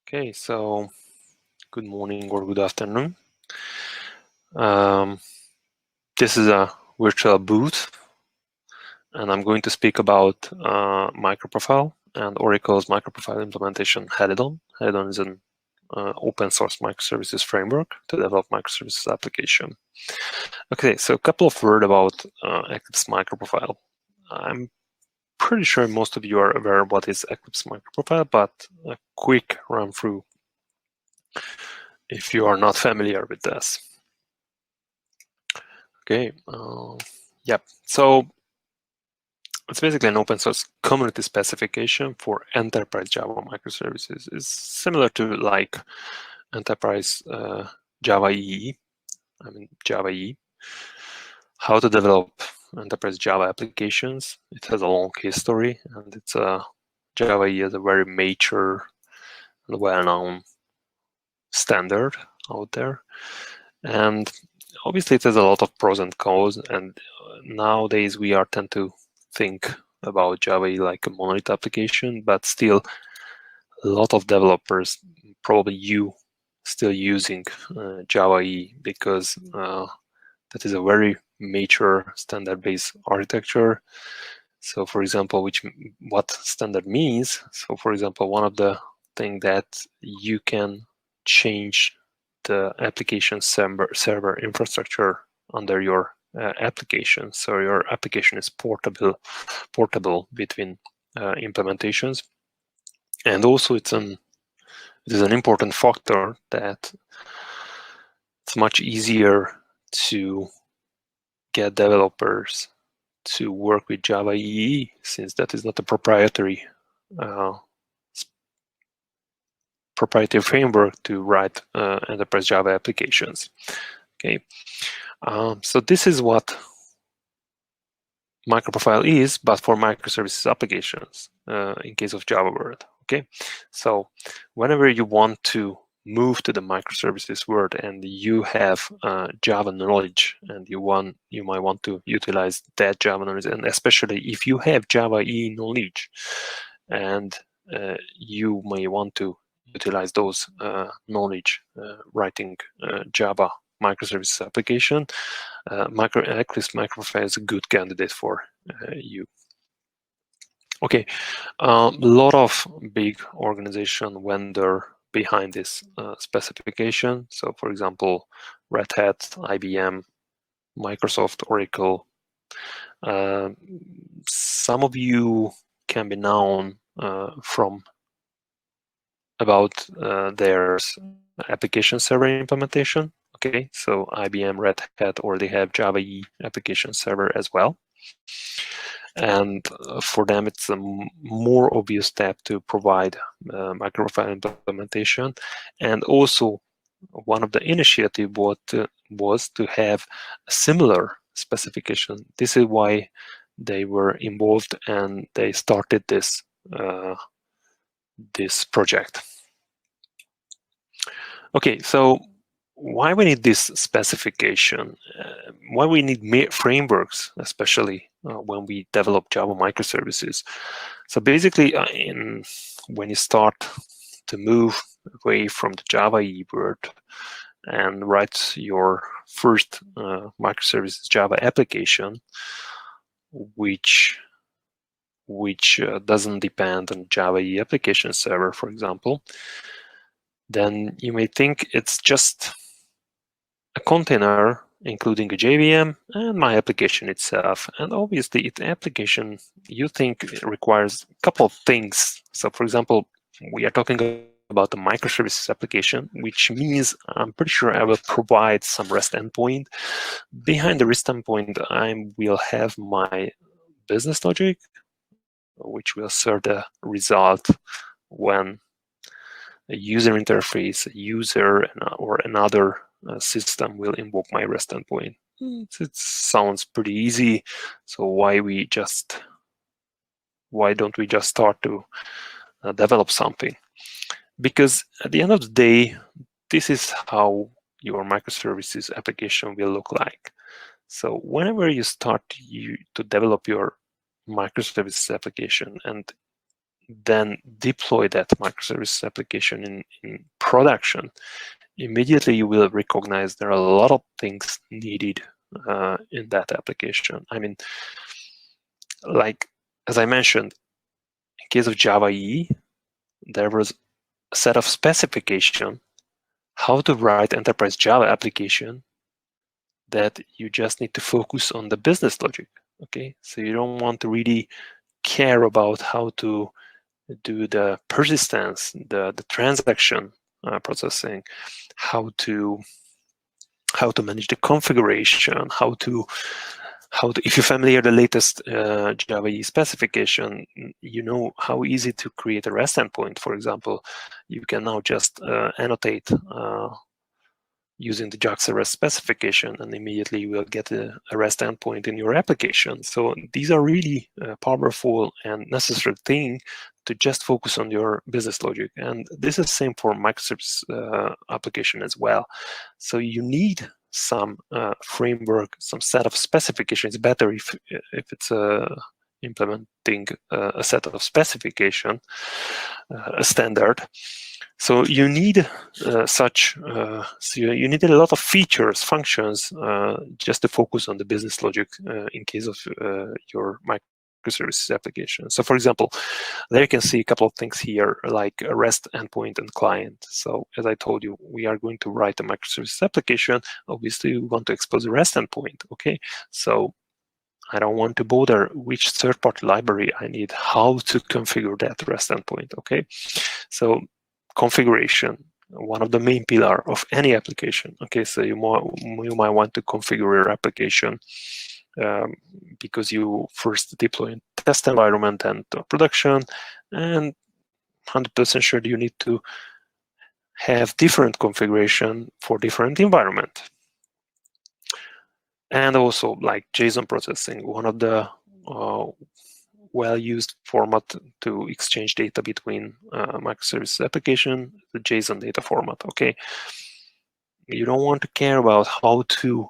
Okay, so good morning or good afternoon. This is a virtual booth, and I'm going to speak about MicroProfile and Oracle's MicroProfile implementation, Helidon. Helidon is an open source microservices framework to develop microservices application. Okay, so a couple of words about Eclipse MicroProfile. I'm pretty sure most of you are aware of what is Eclipse MicroProfile, but a quick run through if you are not familiar with this. Okay, yep. So it's basically an open source community specification for enterprise Java microservices. It's similar to like enterprise Java EE, Java EE. How to develop enterprise Java applications. It has a long history, and it's Java EE is a very mature and well-known standard out there. And obviously, it has a lot of pros and cons. And nowadays, we are tend to think about Java like a monolith application, but still, a lot of developers, probably you, still using Java EE because that is a very mature standard-based architecture. So, for example, what standard means. So, for example, one of the things that you can change the application server infrastructure under your application. So your application is portable between implementations. And also it is an important factor that it's much easier to get developers to work with Java EE, since that is not a proprietary framework to write enterprise Java applications. Okay, so this is what MicroProfile is, but for microservices applications in case of Java world. Okay, so whenever you want to move to the microservices world and you have Java knowledge and you might want to utilize that Java knowledge, and especially if you have Java EE knowledge and you may want to utilize those knowledge writing Java microservices application, Eclipse MicroProfile is a good candidate for you. Okay, a lot of big organization vendor behind this specification. So, for example, Red Hat, IBM, Microsoft, Oracle. Some of you can be known from about their application server implementation. Okay, so IBM, Red Hat already have Java EE application server as well. And for them, it's a more obvious step to provide MicroProfile implementation. And also, one of the initiative was to have a similar specification. This is why they were involved and they started this project. Okay, so why we need this specification? Why we need frameworks, especially when we develop Java microservices? So basically, when you start to move away from the Java EE world and write your first microservices Java application, which doesn't depend on Java EE application server, for example, then you may think it's just a container including a JVM and my application itself. And obviously, the application you think it requires a couple of things. So, for example, we are talking about the microservices application, which means I'm pretty sure I will provide some REST endpoint. Behind the REST endpoint, I will have my business logic, which will serve the result when a user interface, a user, or another system will invoke my REST endpoint. It sounds pretty easy. So why don't we just start to develop something? Because at the end of the day, this is how your microservices application will look like. So whenever you start to develop your microservices application, and then deploy that microservices application in production, immediately you will recognize there are a lot of things needed in that application. I mean, like, as I mentioned, in case of Java EE, there was a set of specification how to write enterprise Java application that you just need to focus on the business logic, okay? So you don't want to really care about how to do the persistence, the transaction processing, how to manage the configuration, if you're familiar with the latest Java EE specification, you know how easy to create a REST endpoint. For example, you can now just annotate using the JAX REST specification, and immediately you will get a REST endpoint in your application. So these are really powerful and necessary thing to just focus on your business logic. And this is the same for microservice application as well. So you need some framework, some set of specifications. It's better if it's implementing a set of specification, a standard. So you need so you need a lot of features, functions, just to focus on the business logic in case of your microservices application. So for example, there you can see a couple of things here, like a REST endpoint and client. So as I told you, we are going to write a microservices application. Obviously, we want to expose a REST endpoint, okay? So I don't want to bother which third-party library I need, how to configure that REST endpoint, okay? So configuration, one of the main pillar of any application. Okay, so you might want to configure your application because you first deploy in test environment and production, and 100% sure you need to have different configuration for different environment. And also like JSON processing, one of the well-used format to exchange data between microservices application, the JSON data format, okay? You don't want to care about how to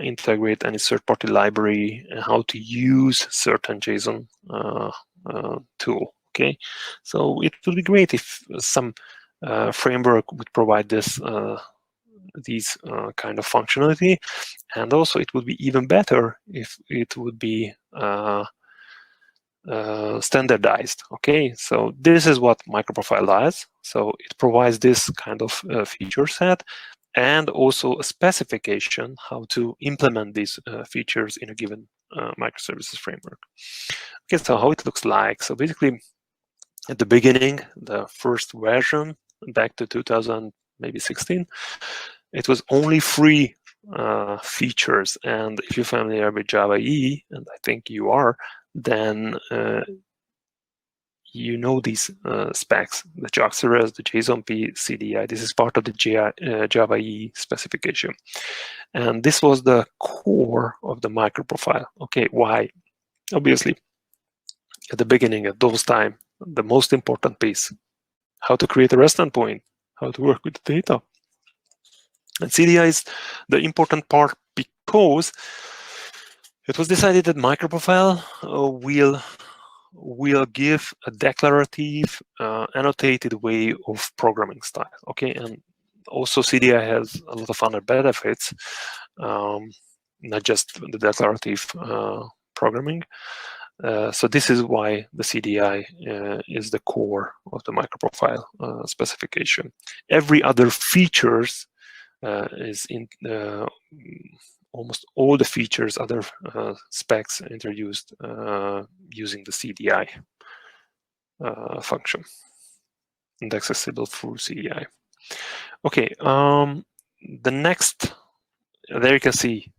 integrate any third-party library and how to use certain JSON tool, okay? So it would be great if some framework would provide this these kind of functionality, and also it would be even better if it would be standardized. Okay, so this is what MicroProfile does. So it provides this kind of feature set and also a specification how to implement these features in a given microservices framework. Okay, so how it looks like. So basically, at the beginning, the first version back to 2016, it was only 3 features. And if you're familiar with Java EE, and I think you are, then you know these specs, the JAX-RS, the JSON-P, CDI. This is part of the Java EE specification. And this was the core of the microprofile. Okay, why? Obviously, at the beginning, at those time, the most important piece, how to create a REST endpoint, how to work with the data. And CDI is the important part because it was decided that microprofile will give a declarative, annotated way of programming style. Okay, and also CDI has a lot of other benefits, not just the declarative programming. So this is why the CDI is the core of the microprofile specification. Every other features is in almost all the features, other specs introduced using the CDI function and accessible through CDI. Okay, the next, there you can see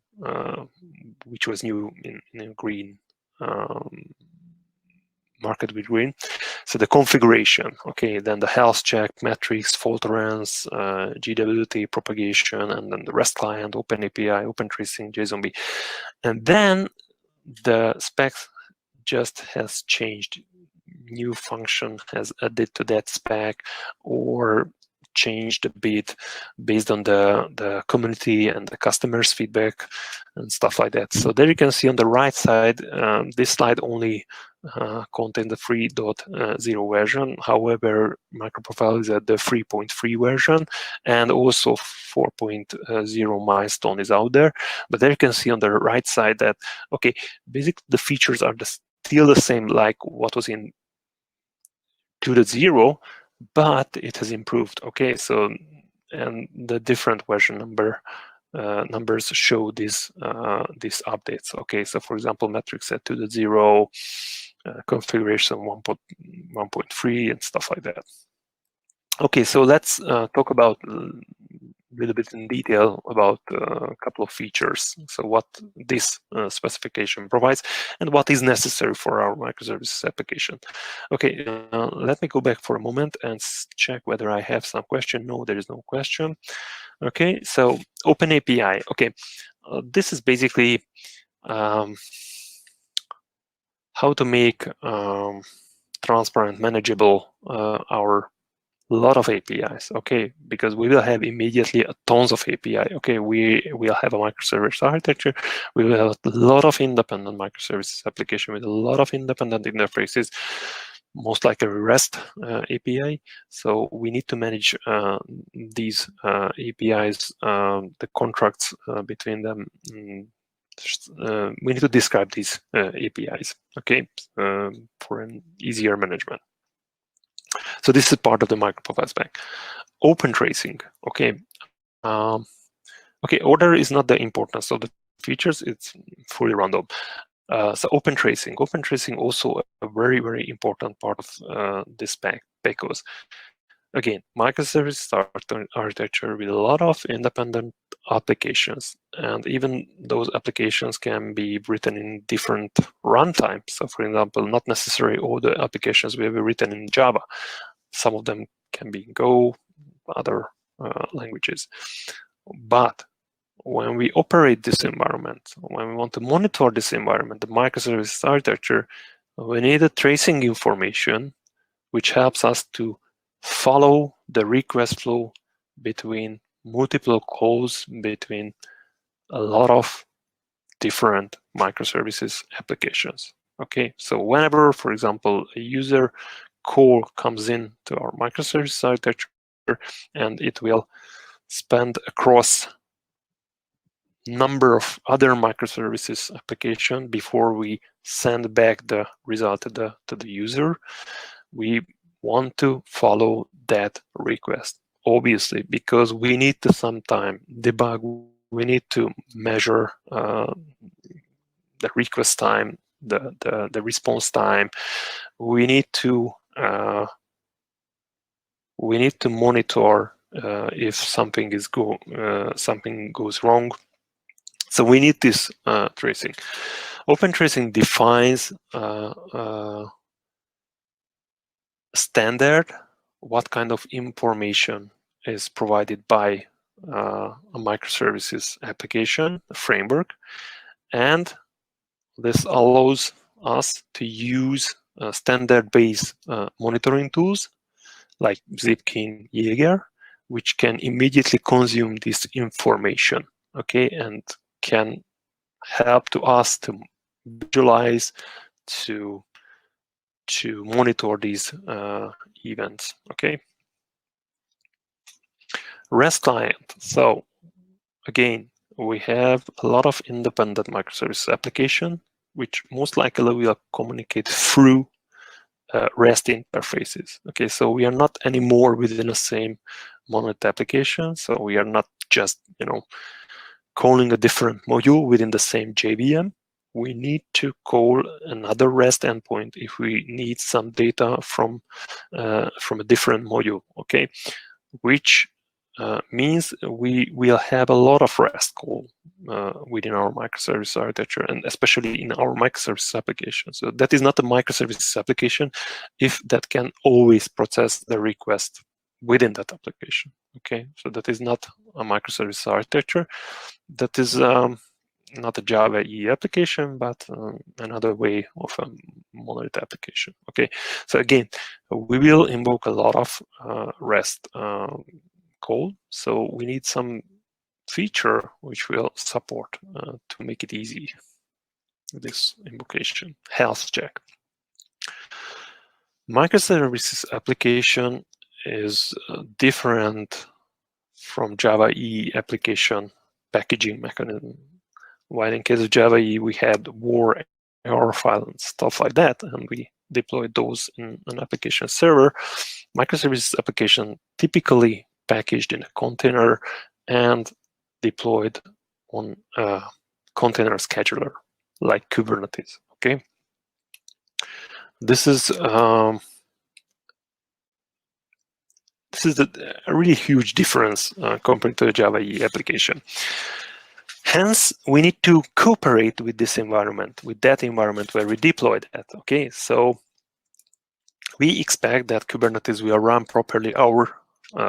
which was new in green, marked with green. So the configuration, okay, then the health check, metrics, fault tolerance, JWT propagation, and then the REST client, OpenAPI, OpenTracing, JSON-B. And then the specs just has changed. New function has added to that spec, or changed a bit based on the community and the customers' feedback and stuff like that. So there you can see on the right side, this slide only contains the 3.0 version. However, MicroProfile is at the 3.3 version, and also 4.0 milestone is out there. But there you can see on the right side that, okay, basically the features are still the same like what was in 2.0, but it has improved. Okay, so and the different version numbers show these updates. Okay, so for example, metrics at 2.0, configuration 1.3 and stuff like that. Okay, so let's talk about a little bit in detail about a couple of features. So what this specification provides and what is necessary for our microservices application. Okay, let me go back for a moment and check whether I have some question. No, there is no question. Okay, so OpenAPI. Okay, this is basically how to make transparent, manageable our lot of APIs. Okay, because we will have immediately tons of API. Okay, we will have a microservice architecture. We will have a lot of independent microservices application with a lot of independent interfaces, most likely REST API. So we need to manage these APIs, the contracts between them. We need to describe these APIs, okay, for an easier management. So this is part of the MicroProfile spec. OpenTracing, okay. Okay, order is not the importance of the features, it's fully random. So OpenTracing also a very, very important part of this spec, because again, microservice architecture with a lot of independent applications, and even those applications can be written in different runtimes. So for example, not necessarily all the applications will be written in Java. Some of them can be in Go, other languages. But when we operate this environment, when we want to monitor this environment, the microservices architecture, we need a tracing information which helps us to follow the request flow between multiple calls between a lot of different microservices applications. Okay, so whenever, for example, a user call comes in to our microservices architecture, and it will span across number of other microservices application before we send back the result to the user, we want to follow that request, obviously, because we need to sometime debug, we need to measure the request time, the response time. We need to monitor if something goes wrong. So we need this tracing. OpenTracing defines standard, what kind of information is provided by a microservices application, a framework, and this allows us to use standard-based monitoring tools like Zipkin, Jaeger, which can immediately consume this information, okay, and can help to us to visualize, to monitor these events, okay. REST client. So again, we have a lot of independent microservices application, which most likely will communicate through REST interfaces. Okay, so we are not anymore within the same monolith application. So we are not just, calling a different module within the same JVM. We need to call another REST endpoint if we need some data from a different module. Okay, which means we will have a lot of REST call within our microservice architecture, and especially in our microservices application. So that is not a microservices application if that can always process the request within that application. Okay, so that is not a microservice architecture. That is not a Java EE application, but another way of a monolith application. Okay, so again, we will invoke a lot of REST call. So we need some feature which will support to make it easy. This invocation, health check. Microservices application is different from Java EE application packaging mechanism. While in case of Java EE, we had war error file and stuff like that, and we deployed those in an application server. Microservices application typically packaged in a container and deployed on a container scheduler like Kubernetes. Okay, this is a really huge difference compared to the Java EE application. Hence, we need to cooperate with this environment, with that environment where we deployed that. Okay, so we expect that Kubernetes will run properly our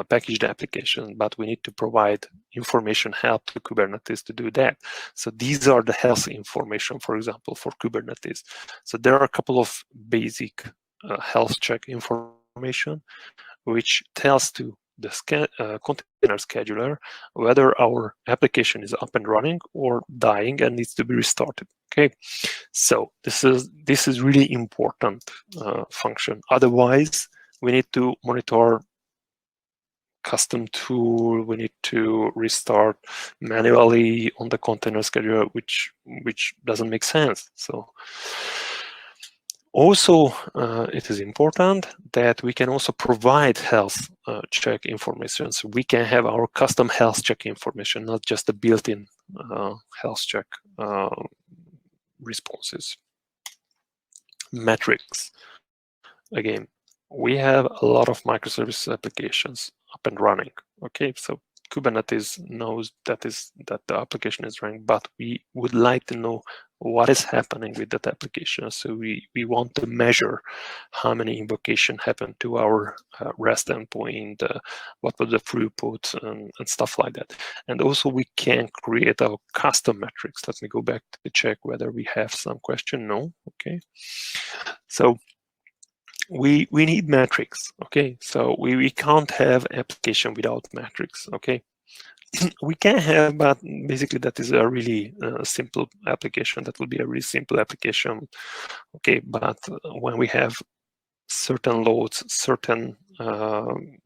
packaged application, but we need to provide information help to Kubernetes to do that. So these are the health information, for example, for Kubernetes. So there are a couple of basic health check information which tells to the container scheduler whether our application is up and running or dying and needs to be restarted. Okay, so this is really important function. Otherwise, we need to monitor custom tool. We need to restart manually on the container scheduler, which doesn't make sense. So also, it is important that we can also provide health check information. So we can have our custom health check information, not just the built-in health check responses. Metrics. Again, we have a lot of microservices applications up and running. Okay, so Kubernetes knows that the application is running, but we would like to know what is happening with that application. So we want to measure how many invocations happened to our REST endpoint, what was the throughput, and stuff like that. And also we can create our custom metrics. Let me go back to check whether we have some question. No. Okay. So we need metrics. Okay. So we can't have application without metrics. Okay. We can have, but basically that is a really simple application. That will be a really simple application. Okay, but when we have certain loads, certain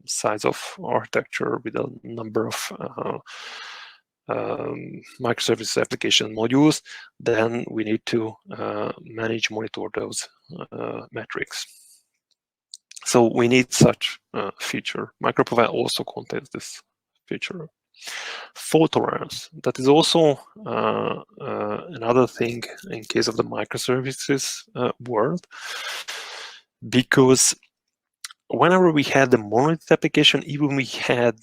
size of architecture with a number of microservices application modules, then we need to monitor those metrics. So we need such feature. MicroProfile also contains this feature. Fault tolerance. That is also another thing in case of the microservices world, because whenever we had the monolith application, even we had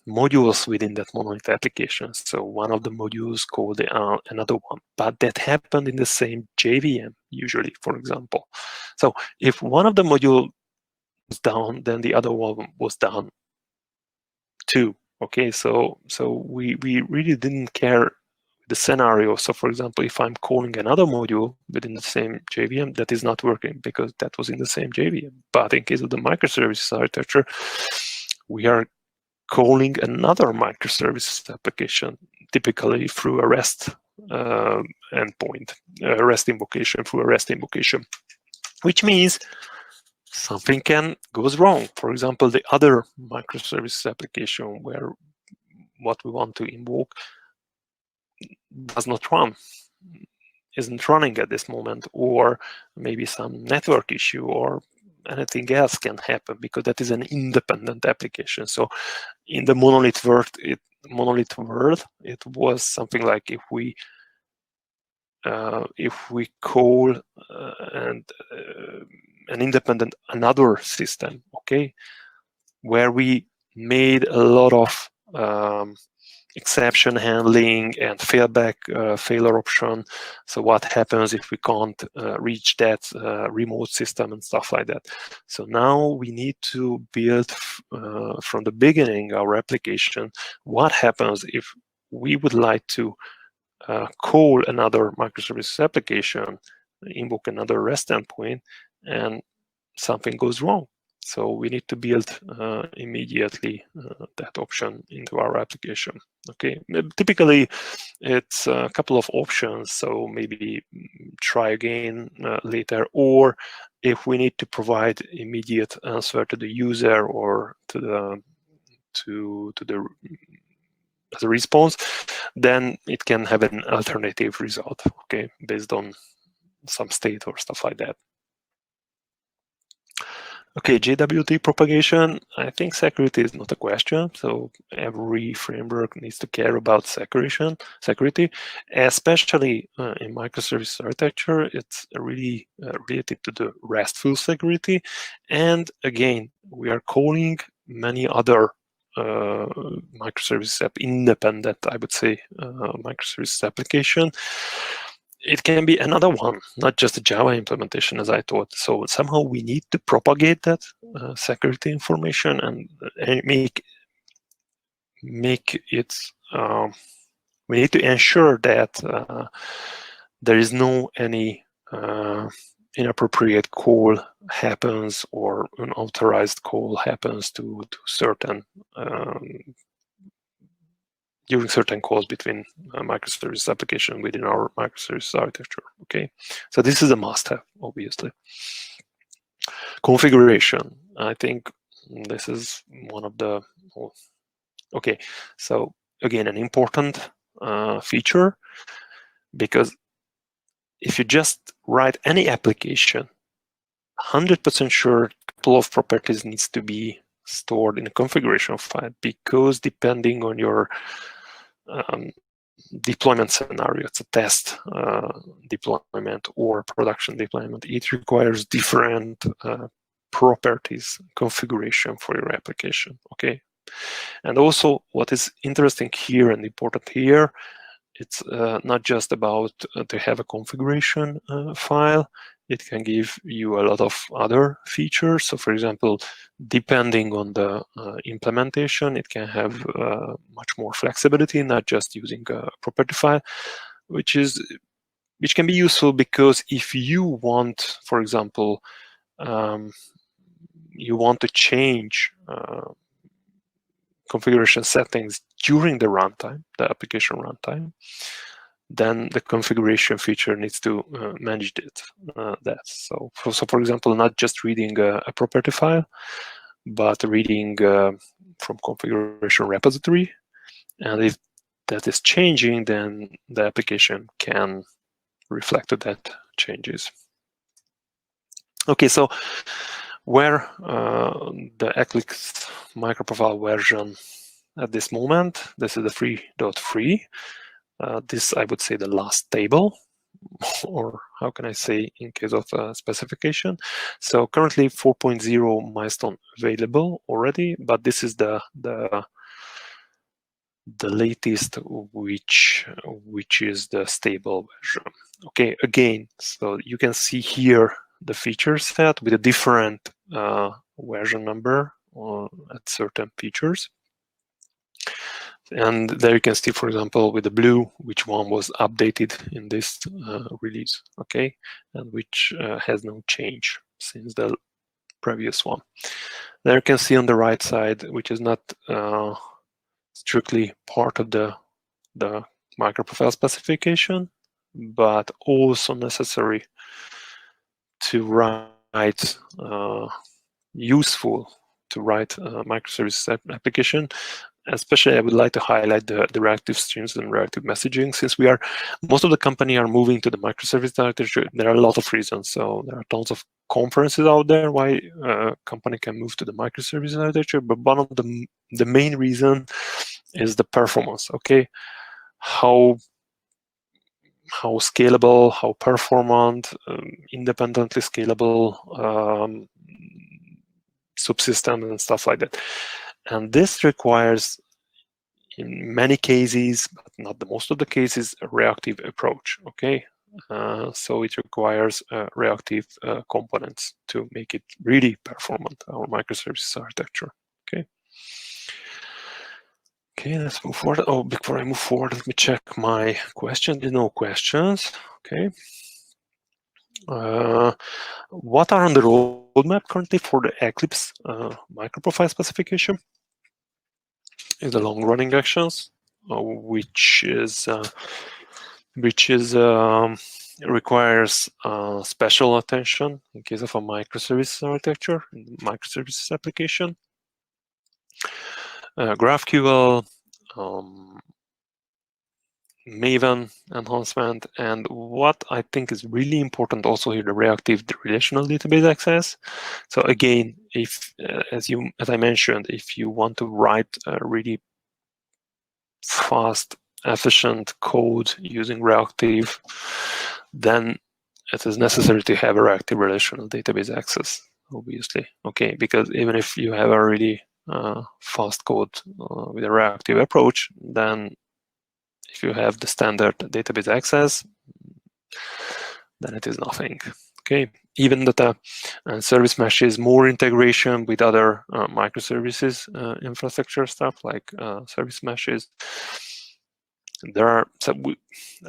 modules within that monolith application. So one of the modules called another one, but that happened in the same JVM usually, for example. So if one of the modules was down, then the other one was down too. Okay, so we really didn't care the scenario. So for example, if I'm calling another module within the same JVM, that is not working because that was in the same JVM. But in case of the microservices architecture, we are calling another microservices application, typically through a REST endpoint, a REST invocation through a REST invocation, which means something goes wrong. For example, the other microservices application where what we want to invoke does not run, isn't running at this moment, or maybe some network issue or anything else can happen because that is an independent application. So in the monolith world, it was something like if we call an independent another system, okay, where we made a lot of exception handling and failure option. So what happens if we can't reach that remote system and stuff like that. So now we need to build from the beginning our application. What happens if we would like to call another microservices application, invoke another REST endpoint, and something goes wrong? So we need to build immediately that option into our application. Okay, typically it's a couple of options. So maybe try again later, or if we need to provide immediate answer to the user or to the as a response, then it can have an alternative result. Okay, based on some state or stuff like that. Okay, JWT propagation, I think security is not a question. So every framework needs to care about security, especially in microservice architecture. It's really related to the RESTful security. And again, we are calling many other microservice app independent, I would say, microservice application. It can be another one, not just a Java implementation, as I thought. So somehow we need to propagate that security information and make it. We need to ensure that there is no any inappropriate call happens or unauthorized call happens to certain during certain calls between microservice application within our microservice architecture. Okay, so this is a must-have, obviously. Configuration. I think this is one of the. Okay, so again, an important feature, because if you just write any application, 100% sure a couple of properties needs to be stored in a configuration file, because depending on your deployment scenario, it's a test deployment or production deployment, it requires different properties configuration for your application. Okay, and also what is interesting here and important here, it's not just about to have a configuration file. It can give you a lot of other features. So for example, depending on the implementation, it can have much more flexibility, not just using a property file, which can be useful, because if you want, for example, you want to change configuration settings during the runtime, the application runtime, then the configuration feature needs to manage that. So for example, not just reading a property file, but reading from configuration repository. And if that is changing, then the application can reflect that changes. Okay, so where the Eclipse MicroProfile version at this moment, this is the 3.3. This, I would say, the last table, or how can I say, in case of specification. So currently 4.0 milestone available already, but this is the latest, which is the stable version. Okay, again, so you can see here the feature set with a different version number at certain features. And there you can see, for example, with the blue, which one was updated in this release, okay, and which has no change since the previous one. There you can see on the right side, which is not strictly part of the microprofile specification, but also necessary to write useful to write a microservice application. Especially, I would like to highlight the reactive streams and reactive messaging. Since most of the company are moving to the microservice architecture, there are a lot of reasons. So there are tons of conferences out there why a company can move to the microservice architecture. But one of the main reason is the performance. Okay, how scalable, how performant, independently scalable subsystems and stuff like that. And this requires, in many cases, but not the most of the cases, a reactive approach. Okay, so it requires reactive components to make it really performant, our microservices architecture. Okay. Okay, let's move forward. Oh, before I move forward, let me check my question. There's no questions. Okay. What are on the road roadmap currently for the Eclipse MicroProfile specification is the long-running actions, which requires special attention in case of a microservices architecture, microservices application. GraphQL, Maven enhancement, and what I think is really important also here, the reactive relational database access. So again, if as I mentioned, if you want to write a really fast, efficient code using reactive, then it is necessary to have a reactive relational database access, obviously. Okay, because even if you have a really fast code with a reactive approach, then if you have the standard database access, then it is nothing. Okay, even that service mesh is more integration with other microservices infrastructure stuff like service meshes. There are a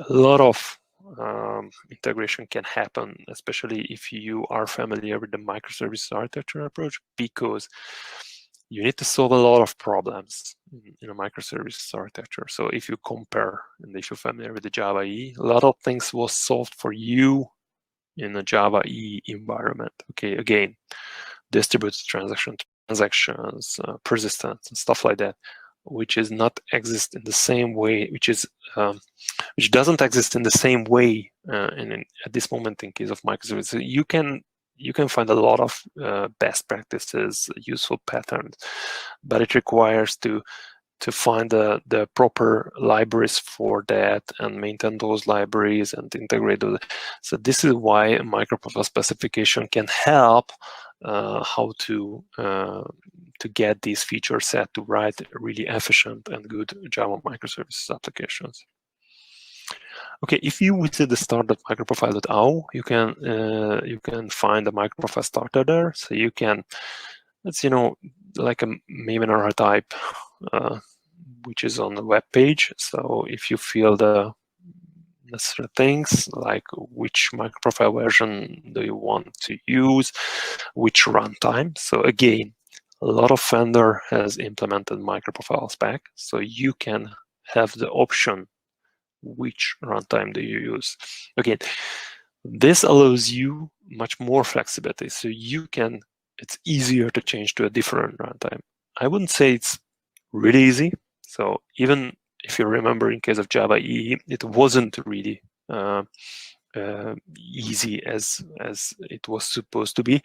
lot of integration can happen, especially if you are familiar with the microservices architecture approach, because you need to solve a lot of problems in a microservices architecture. So if you compare, and if you're familiar with the Java EE, a lot of things was solved for you in a Java EE environment. Okay, again, distributed transactions, persistence, and stuff like that, which is not exist in the same way, which doesn't exist in the same way at this moment in case of microservices. You can find a lot of best practices, useful patterns, but it requires to find the proper libraries for that and maintain those libraries and integrate those. So this is why a microprofile specification can help how to get these feature set to write really efficient and good Java microservices applications. Okay, if you visit the start.microprofile.io, you can find the microprofile starter there. So you can, it's like a Maven archetype, which is on the web page. So if you feel the necessary things like which microprofile version do you want to use, which runtime. So again, a lot of vendor has implemented microprofile spec, so you can have the option which runtime do you use. Again, this allows you much more flexibility, so it's easier to change to a different runtime. I wouldn't say it's really easy. So even if you remember in case of Java EE, it wasn't really easy as it was supposed to be.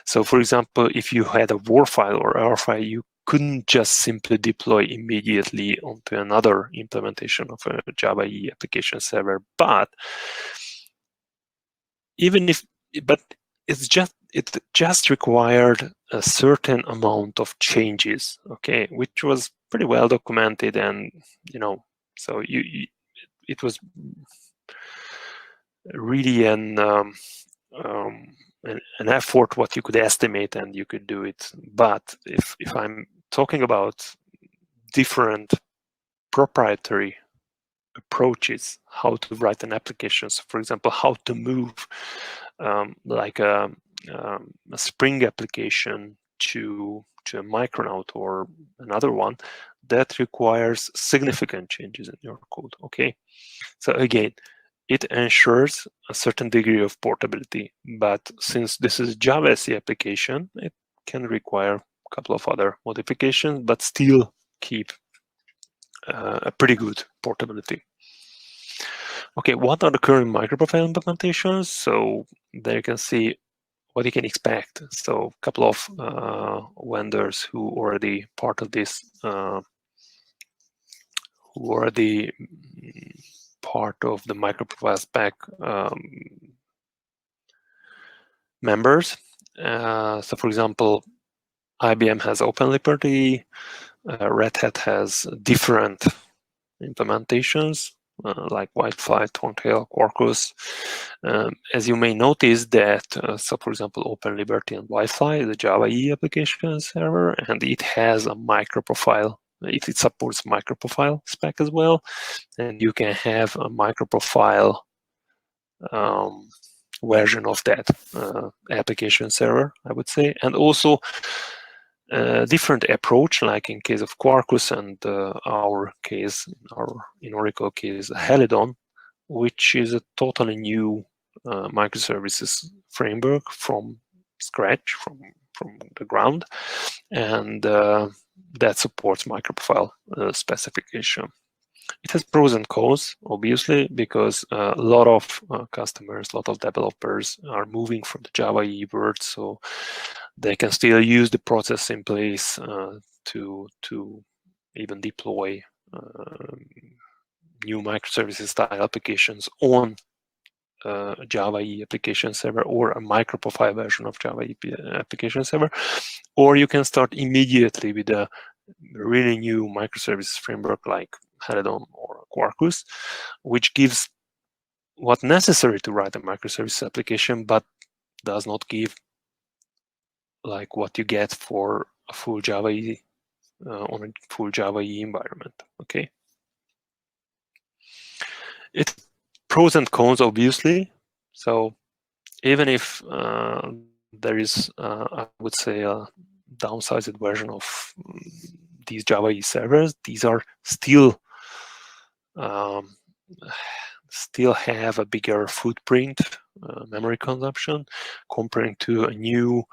So for example, if you had a WAR file or R file, you couldn't just simply deploy immediately onto another implementation of a Java EE application server. But it just required a certain amount of changes, okay, which was pretty well documented, and so it was really an effort what you could estimate, and you could do it. But if I'm talking about different proprietary approaches how to write an application, so for example, how to move like a Spring application to a Micronaut or another one, that requires significant changes in your code. Okay, so again, it ensures a certain degree of portability, but since this is Java SE application, it can require a couple of other modifications, but still keep a pretty good portability. Okay, what are the current microprofile implementations? So there you can see what you can expect. So a couple of vendors who already part of this, who are the part of the microprofile spec members. So for example, IBM has OpenLiberty, Red Hat has different implementations like Whitefly, Thorntail, Quarkus. As you may notice that, so for example, OpenLiberty and Whitefly, the Java EE application server, and it has a microprofile. It supports microprofile spec as well, and you can have a microprofile version of that application server, I would say, and also different approach, like in case of Quarkus and our case, in Oracle case, Helidon, which is a totally new microservices framework from scratch, from the ground, and that supports MicroProfile specification. It has pros and cons, obviously, because a lot of customers, a lot of developers are moving from the Java EE world, so they can still use the process in place to even deploy new microservices style applications on a Java EE application server or a MicroProfile version of Java EE application server, or you can start immediately with a really new microservices framework like Helidon or Quarkus, which gives what's necessary to write a microservices application, but does not give like what you get for a full Java EE on a full Java EE environment. Okay. It's pros and cons, obviously. So even if there is, I would say, a downsized version of these Java EE servers, these are still still have a bigger footprint, memory consumption, comparing to a new,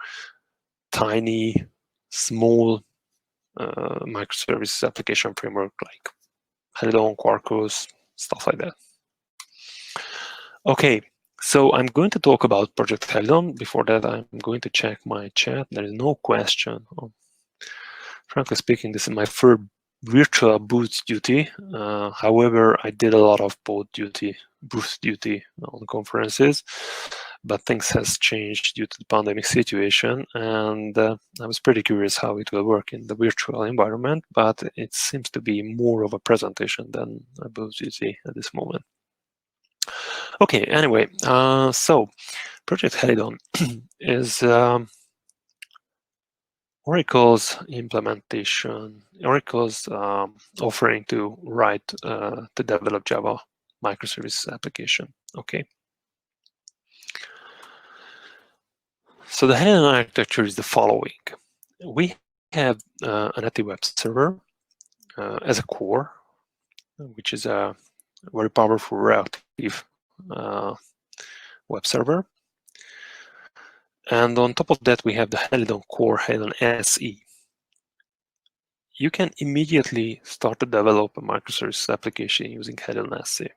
tiny, small microservices application framework like Helidon, Quarkus, stuff like that. Okay, so I'm going to talk about Project Helidon. Before that, I'm going to check my chat. There is no question. Frankly speaking, this is my first virtual booth duty. However, I did a lot of booth duty on conferences, but things has changed due to the pandemic situation, and I was pretty curious how it will work in the virtual environment, but it seems to be more of a presentation than a booth duty at this moment. Okay, anyway, so Project Helidon is Oracle's implementation, Oracle's offering to write, to develop Java microservices application. Okay. So the Helidon architecture is the following. We have a native web server as a core, which is a very powerful reactive web server. And on top of that, we have the Helidon core, Helidon SE. You can immediately start to develop a microservices application using Helidon SE.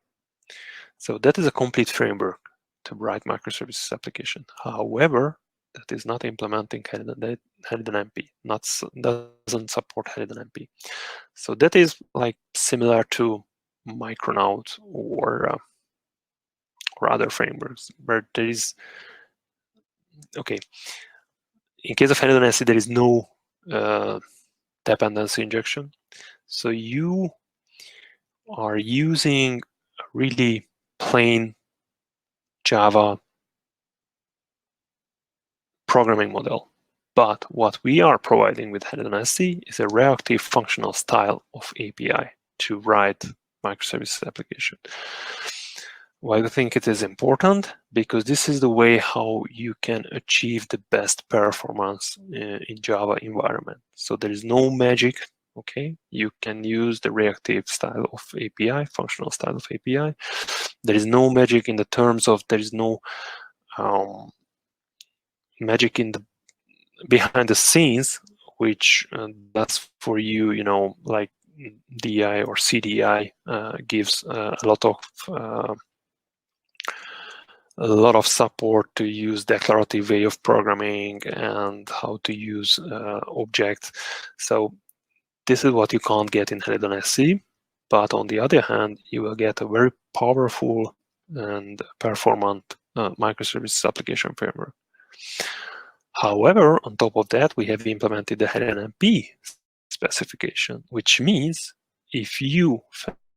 So that is a complete framework to write microservices application. However, that is not implementing Helidon MP, doesn't support Helidon MP. So that is like similar to Micronaut or other frameworks where there is, okay, in case of Helidon SE, there is no dependency injection. So you are using a really plain Java programming model. But what we are providing with Helidon SE is a reactive functional style of API to write microservices application. Why I think it is important? Because this is the way how you can achieve the best performance in Java environment. So there is no magic, okay? You can use the reactive style of API, functional style of API. There is no magic in the terms of there is no magic in the behind the scenes, which does for you, you know, like DI or CDI gives a lot of support to use declarative way of programming and how to use objects. So this is what you can't get in Helidon SE, but on the other hand, you will get a very powerful and performant microservices application framework. However, on top of that, we have implemented the Helidon MP specification, which means if you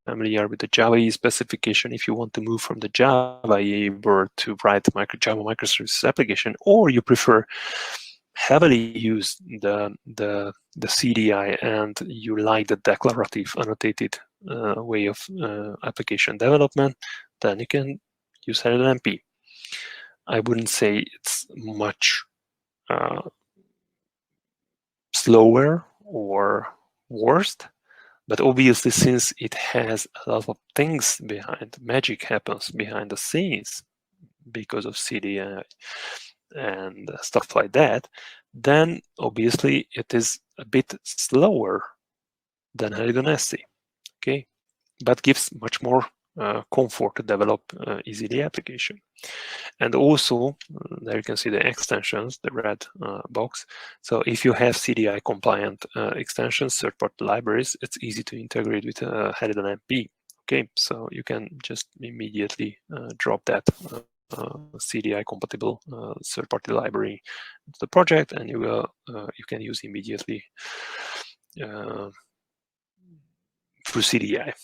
familiar with the Java EE specification, if you want to move from the Java EE world to write Java microservices application, or you prefer heavily use the CDI and you like the declarative annotated way of application development, then you can use Helidon MP. I wouldn't say it's much slower or worse, but obviously since it has a lot of things behind, magic happens behind the scenes because of CDI and stuff like that, then obviously it is a bit slower than Helidon SC, okay, but gives much more comfort to develop easily application. And also, there you can see the extensions, the red box. So if you have CDI compliant extensions, third-party libraries, it's easy to integrate with Helidon MP. Okay, so you can just immediately drop that CDI compatible third-party library into the project, and you can use immediately through CDI.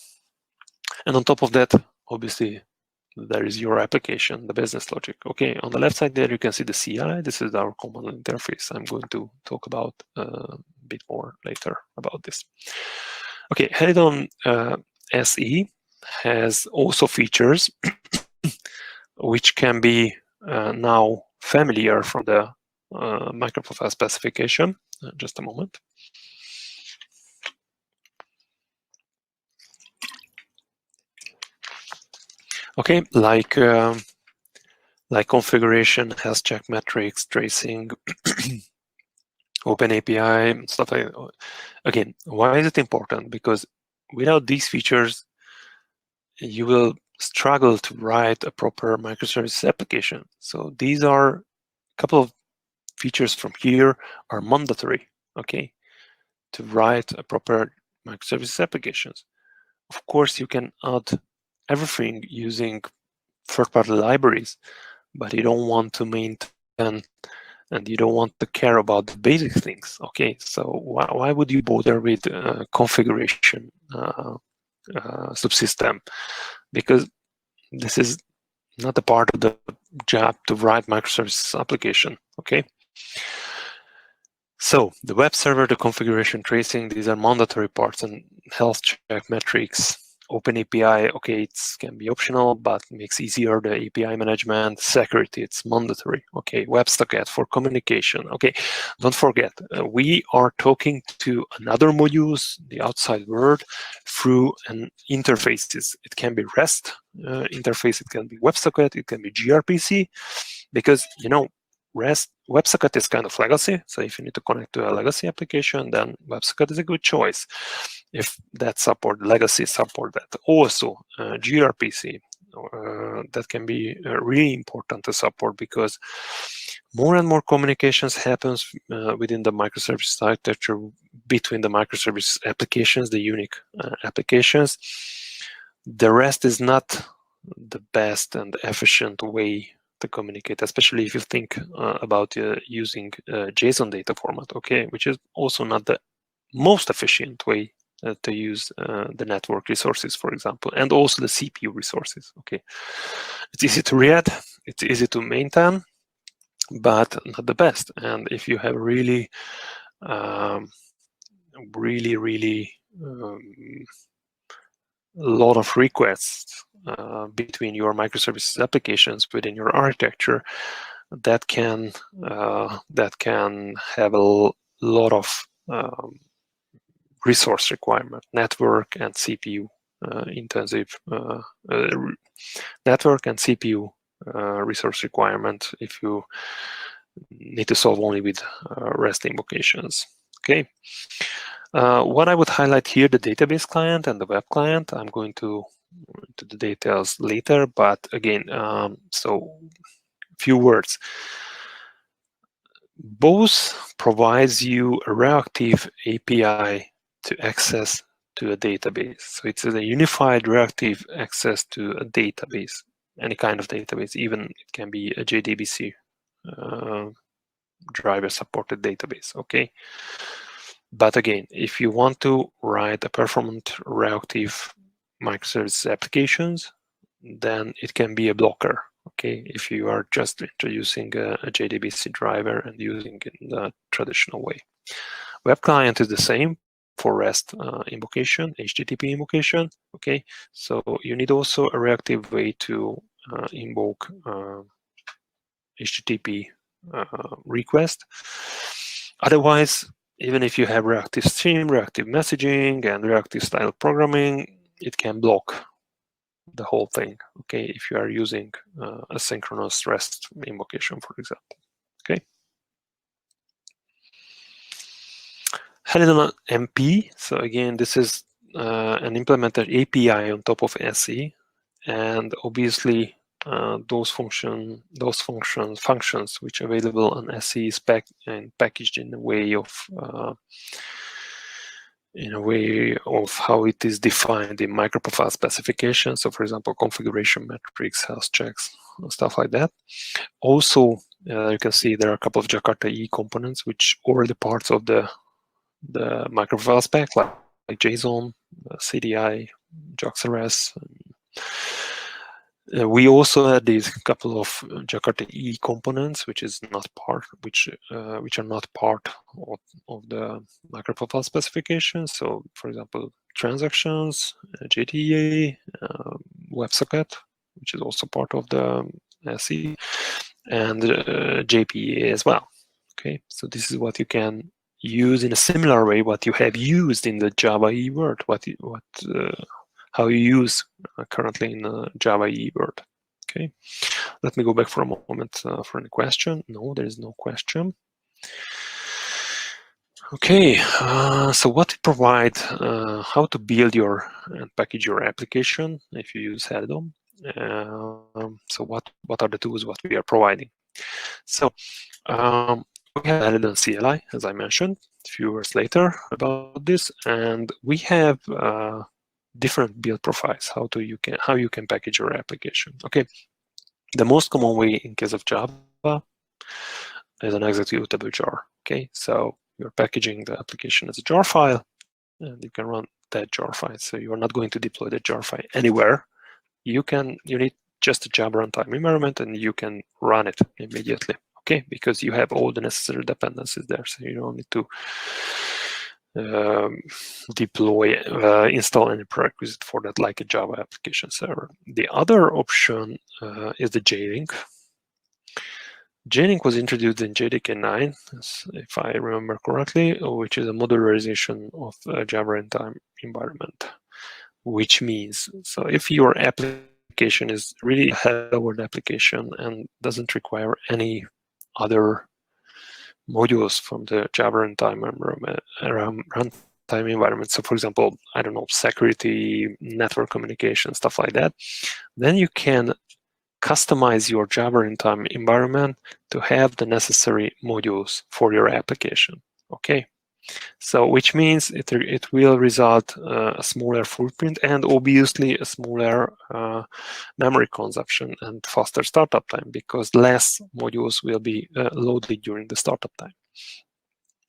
And on top of that, obviously, there is your application, the business logic. Okay, on the left side there, you can see the CI. This is our command interface. I'm going to talk about a bit more later about this. Okay, Helidon SE has also features which can be now familiar from the microprofile specification. Just a moment. Okay, like configuration, health check metrics, tracing, Open API, stuff like that. Again, why is it important? Because without these features, you will struggle to write a proper microservices application. So these are a couple of features from here are mandatory, okay, to write a proper microservices applications. Of course, you can add everything using third-party libraries, but you don't want to maintain and you don't want to care about the basic things. Okay, so why would you bother with configuration subsystem? Because this is not a part of the job to write microservices application. Okay. So the web server, the configuration tracing, these are mandatory parts, and health check metrics. Open API, okay, it can be optional, but makes easier the API management. Security, it's mandatory. Okay, WebSocket for communication. Okay, don't forget, we are talking to another modules, the outside world, through an interfaces. It can be REST interface, it can be WebSocket, it can be gRPC, because REST WebSocket is kind of legacy. So if you need to connect to a legacy application, then WebSocket is a good choice. If that support legacy support that, also gRPC, that can be really important to support, because more and more communications happens within the microservices architecture between the microservice applications, the unique applications. The rest is not the best and efficient way to communicate, especially if you think about using JSON data format, okay, which is also not the most efficient way to use the network resources, for example, and also the CPU resources. Okay, it's easy to read, it's easy to maintain, but not the best. And if you have really lot of requests between your microservices applications within your architecture, that can have a lot of resource requirement, network and CPU intensive network and CPU resource requirement if you need to solve only with REST invocations. Okay. What I would highlight here, the database client and the web client. I'm going to the details later, but again, so few words. Both provides you a reactive API to access to a database. So it's a unified reactive access to a database, any kind of database, even it can be a JDBC driver supported database, okay? But again, if you want to write a performant reactive microservices applications, then it can be a blocker, okay, if you are just introducing a JDBC driver and using it in the traditional way. Web client is the same for REST invocation, HTTP invocation, okay, so you need also a reactive way to invoke HTTP request. Otherwise, even if you have reactive stream, reactive messaging, and reactive style programming, it can block the whole thing, okay, if you are using asynchronous REST invocation, for example, okay. Helidon MP, so again, this is an implemented API on top of SE, and obviously those functions which are available on SE is packaged in a way of how it is defined in microprofile specification. So, for example, configuration metrics, health checks, stuff like that. Also, you can see there are a couple of Jakarta E components which are already parts of the microprofile spec, like JSON, CDI, JOXRS. We also had these couple of Jakarta E components, which are not part of the microprofile specification. So, for example, transactions, JTA, WebSocket, which is also part of the SE, and JPA as well. Okay, so this is what you can use in a similar way what you have used in the Java E world, how you use currently in the Java E world. Okay, let me go back for a moment for any question. No, there is no question. Okay, so what it provides, how to build and package your application if you use Helidon. So what are the tools what we are providing? So we have Helidon CLI, as I mentioned a few words later about this, and we have different build profiles, how you can package your application. Okay, the most common way in case of Java is an executable jar. Okay, so you're packaging the application as a jar file, and you can run that jar file. So you are not going to deploy the jar file anywhere. You need just a Java runtime environment, and you can run it immediately. Okay, because you have all the necessary dependencies there, so you don't need to install any prerequisite for that, like a Java application server. The other option is the JLink. JLink was introduced in JDK 9, if I remember correctly, which is a modularization of a Java runtime environment. Which means, so if your application is really a hello-world application and doesn't require any other modules from the Java runtime environment, so for example, I don't know, security, network communication, stuff like that, then you can customize your Java runtime environment to have the necessary modules for your application. Okay, so which means it will result a smaller footprint and obviously a smaller memory consumption and faster startup time, because less modules will be loaded during the startup time.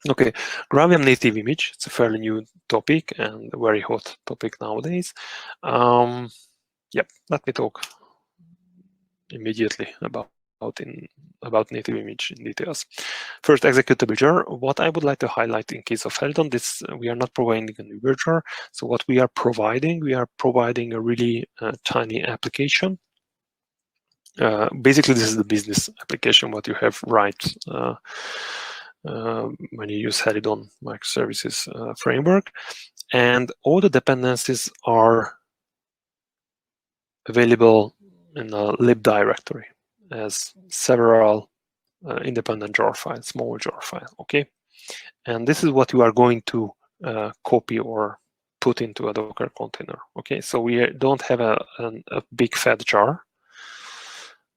Okay, Gravium native image, it's a fairly new topic and a very hot topic nowadays. Yep, let me talk immediately about native image in details. First, executable jar. What I would like to highlight in case of Helidon, we are not providing a new jar. So what we are providing a really tiny application. Basically, this is the business application what you have when you use Helidon microservices framework, and all the dependencies are available in a lib directory as several independent jar files, small jar file. Okay, and this is what you are going to copy or put into a Docker container. Okay, so we don't have a big fat jar,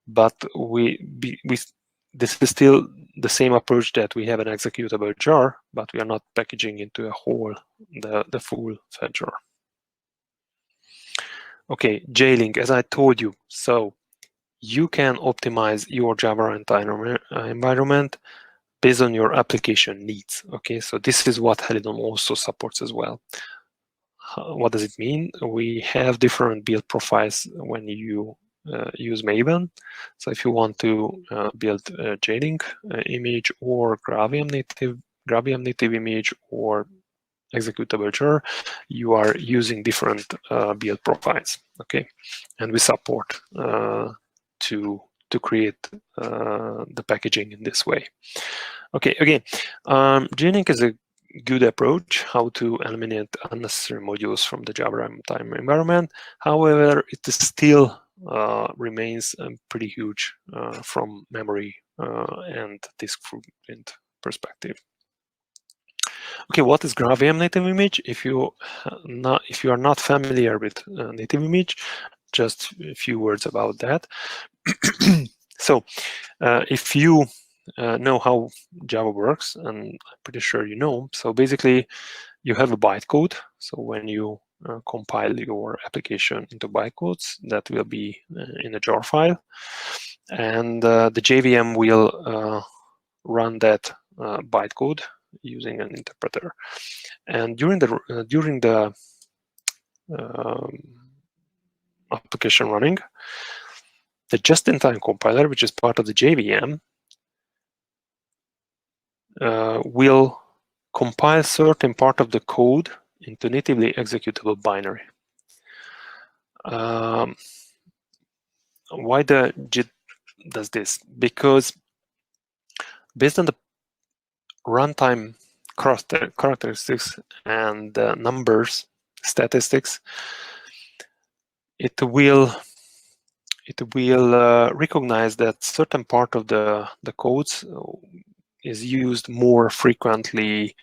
but this is still the same approach that we have an executable jar, but we are not packaging into a whole the full fat jar. Okay, JLink, as I told you, so you can optimize your Java runtime environment based on your application needs. Okay, so this is what Helidon also supports as well. What does it mean? We have different build profiles when you use Maven. So if you want to build a JLink image or Gravium native image or executable jar, you are using different build profiles. Okay, and we support to to create the packaging in this way. Okay, again, G-Link is a good approach how to eliminate unnecessary modules from the Java runtime environment. However, it still remains pretty huge from memory and disk footprint perspective. Okay, what is GraphVM native image? If you are not familiar with native image, just a few words about that. So, if you know how Java works, and I'm pretty sure you know, so basically you have a bytecode. So when you compile your application into bytecodes, that will be in a jar file, and the JVM will run that bytecode using an interpreter. And during the application running, the just-in-time compiler, which is part of the JVM, will compile certain part of the code into natively executable binary. Why the JIT does this? Because based on the runtime characteristics and numbers, statistics, it will recognize that certain part of the codes is used more frequently,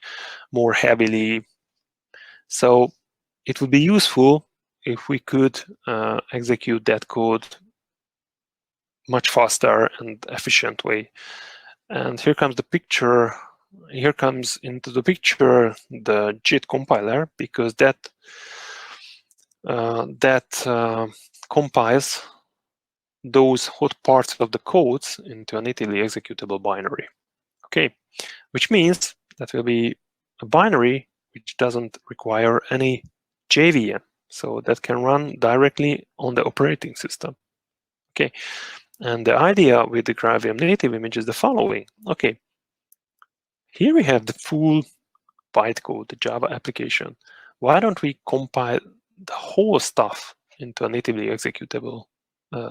more heavily. So it would be useful if we could execute that code much faster and efficient way. And here comes the picture. Here comes into the picture the JIT compiler, because that compiles those hot parts of the codes into a natively executable binary. Okay, which means that will be a binary which doesn't require any JVM, so that can run directly on the operating system. Okay, and the idea with the GraphVM native image is the following. Okay, here we have the full bytecode, the Java application. Why don't we compile the whole stuff into a natively executable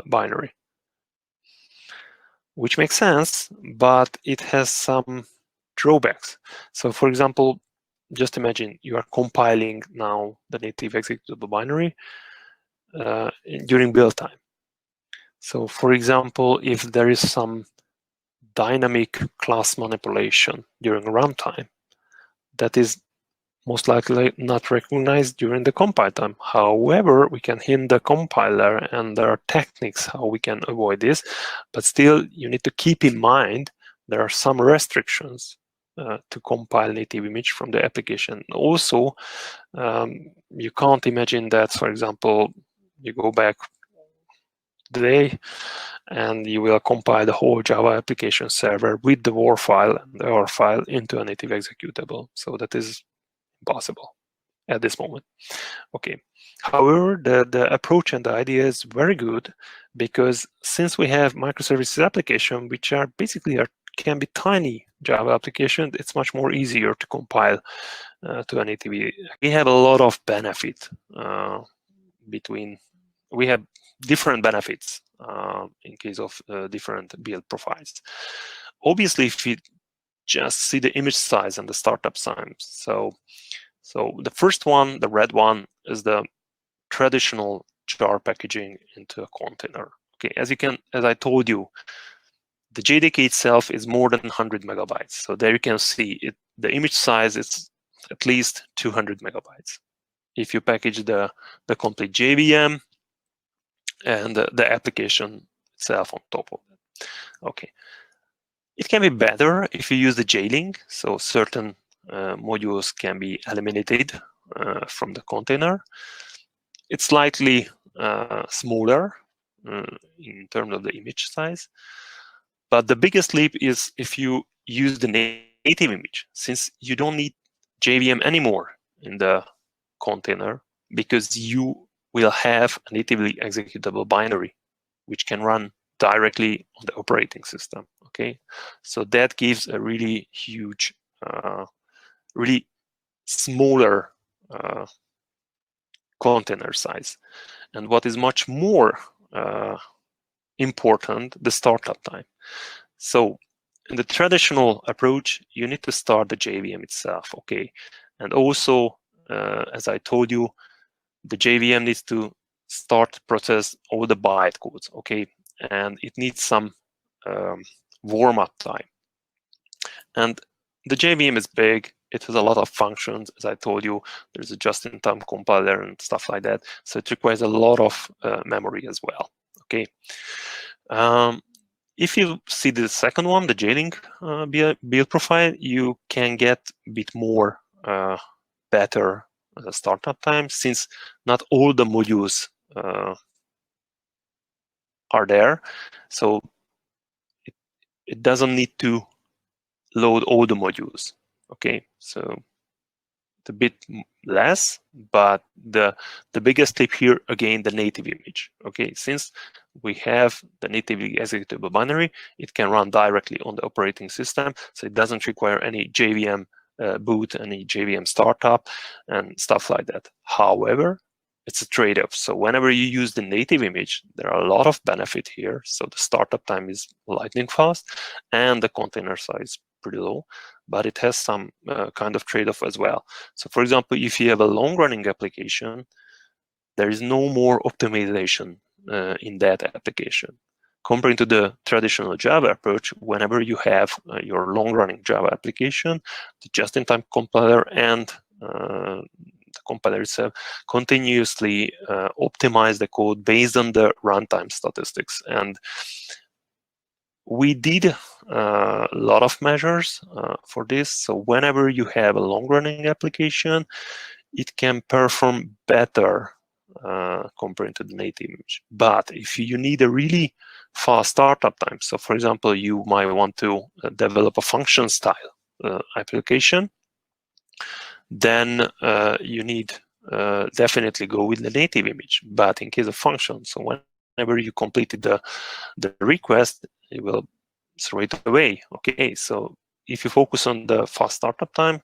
binary? Which makes sense, but it has some drawbacks. So for example, just imagine you are compiling now the native executable binary during build time. So for example, if there is some dynamic class manipulation during runtime, that is most likely not recognized during the compile time. However, we can hint the compiler, and there are techniques how we can avoid this, but still you need to keep in mind there are some restrictions to compile native image from the application. Also, you can't imagine that, for example, you go back today and you will compile the whole Java application server with the WAR file and the R file into a native executable. So that is impossible at this moment. Okay. However, the approach and the idea is very good, because since we have microservices application, which are basically can be tiny Java application, it's much more easier to compile to a native. We have a lot of benefit we have different benefits in case of different build profiles. Obviously, if we just see the image size and the startup time, so the first one, the red one, is the traditional jar packaging into a container. Okay, as I told you, the JDK itself is more than 100 megabytes. So there you can see it. The image size is at least 200 megabytes. If you package the complete JVM and the application itself on top of it. Okay, it can be better if you use the J-Link. So certain modules can be eliminated from the container. It's slightly smaller in terms of the image size. But the biggest leap is if you use the native image, since you don't need JVM anymore in the container, because you will have a natively executable binary which can run directly on the operating system. Okay, so that gives a really huge, really smaller container size. And what is much more important the startup time. So in the traditional approach, you need to start the JVM itself, okay? And also, as I told you, the JVM needs to start process all the bytecodes, okay? And it needs some warm-up time. And the JVM is big. It has a lot of functions. As I told you, there's a just-in-time compiler and stuff like that. So it requires a lot of memory as well, okay? If you see the second one, the J-Link build profile, you can get a bit more better startup time, since not all the modules are there. So it doesn't need to load all the modules. Okay, so it's a bit less, but the biggest tip here, again, the native image. Okay, since we have the natively executable binary, it can run directly on the operating system, so it doesn't require any JVM boot, any JVM startup, and stuff like that. However, it's a trade-off. So whenever you use the native image, there are a lot of benefit here. So the startup time is lightning fast, and the container size pretty low, but it has some kind of trade-off as well. So for example, if you have a long-running application, there is no more optimization in that application. Comparing to the traditional Java approach, whenever you have your long-running Java application, the just-in-time compiler and the compiler itself continuously optimize the code based on the runtime statistics. And we did a lot of measures for this. So whenever you have a long-running application, it can perform better compared to the native image. But if you need a really fast startup time, so for example, you might want to develop a function style application, then you need definitely go with the native image. But in case of function, so whenever you completed the request, it will throw it away. Okay, so if you focus on the fast startup time,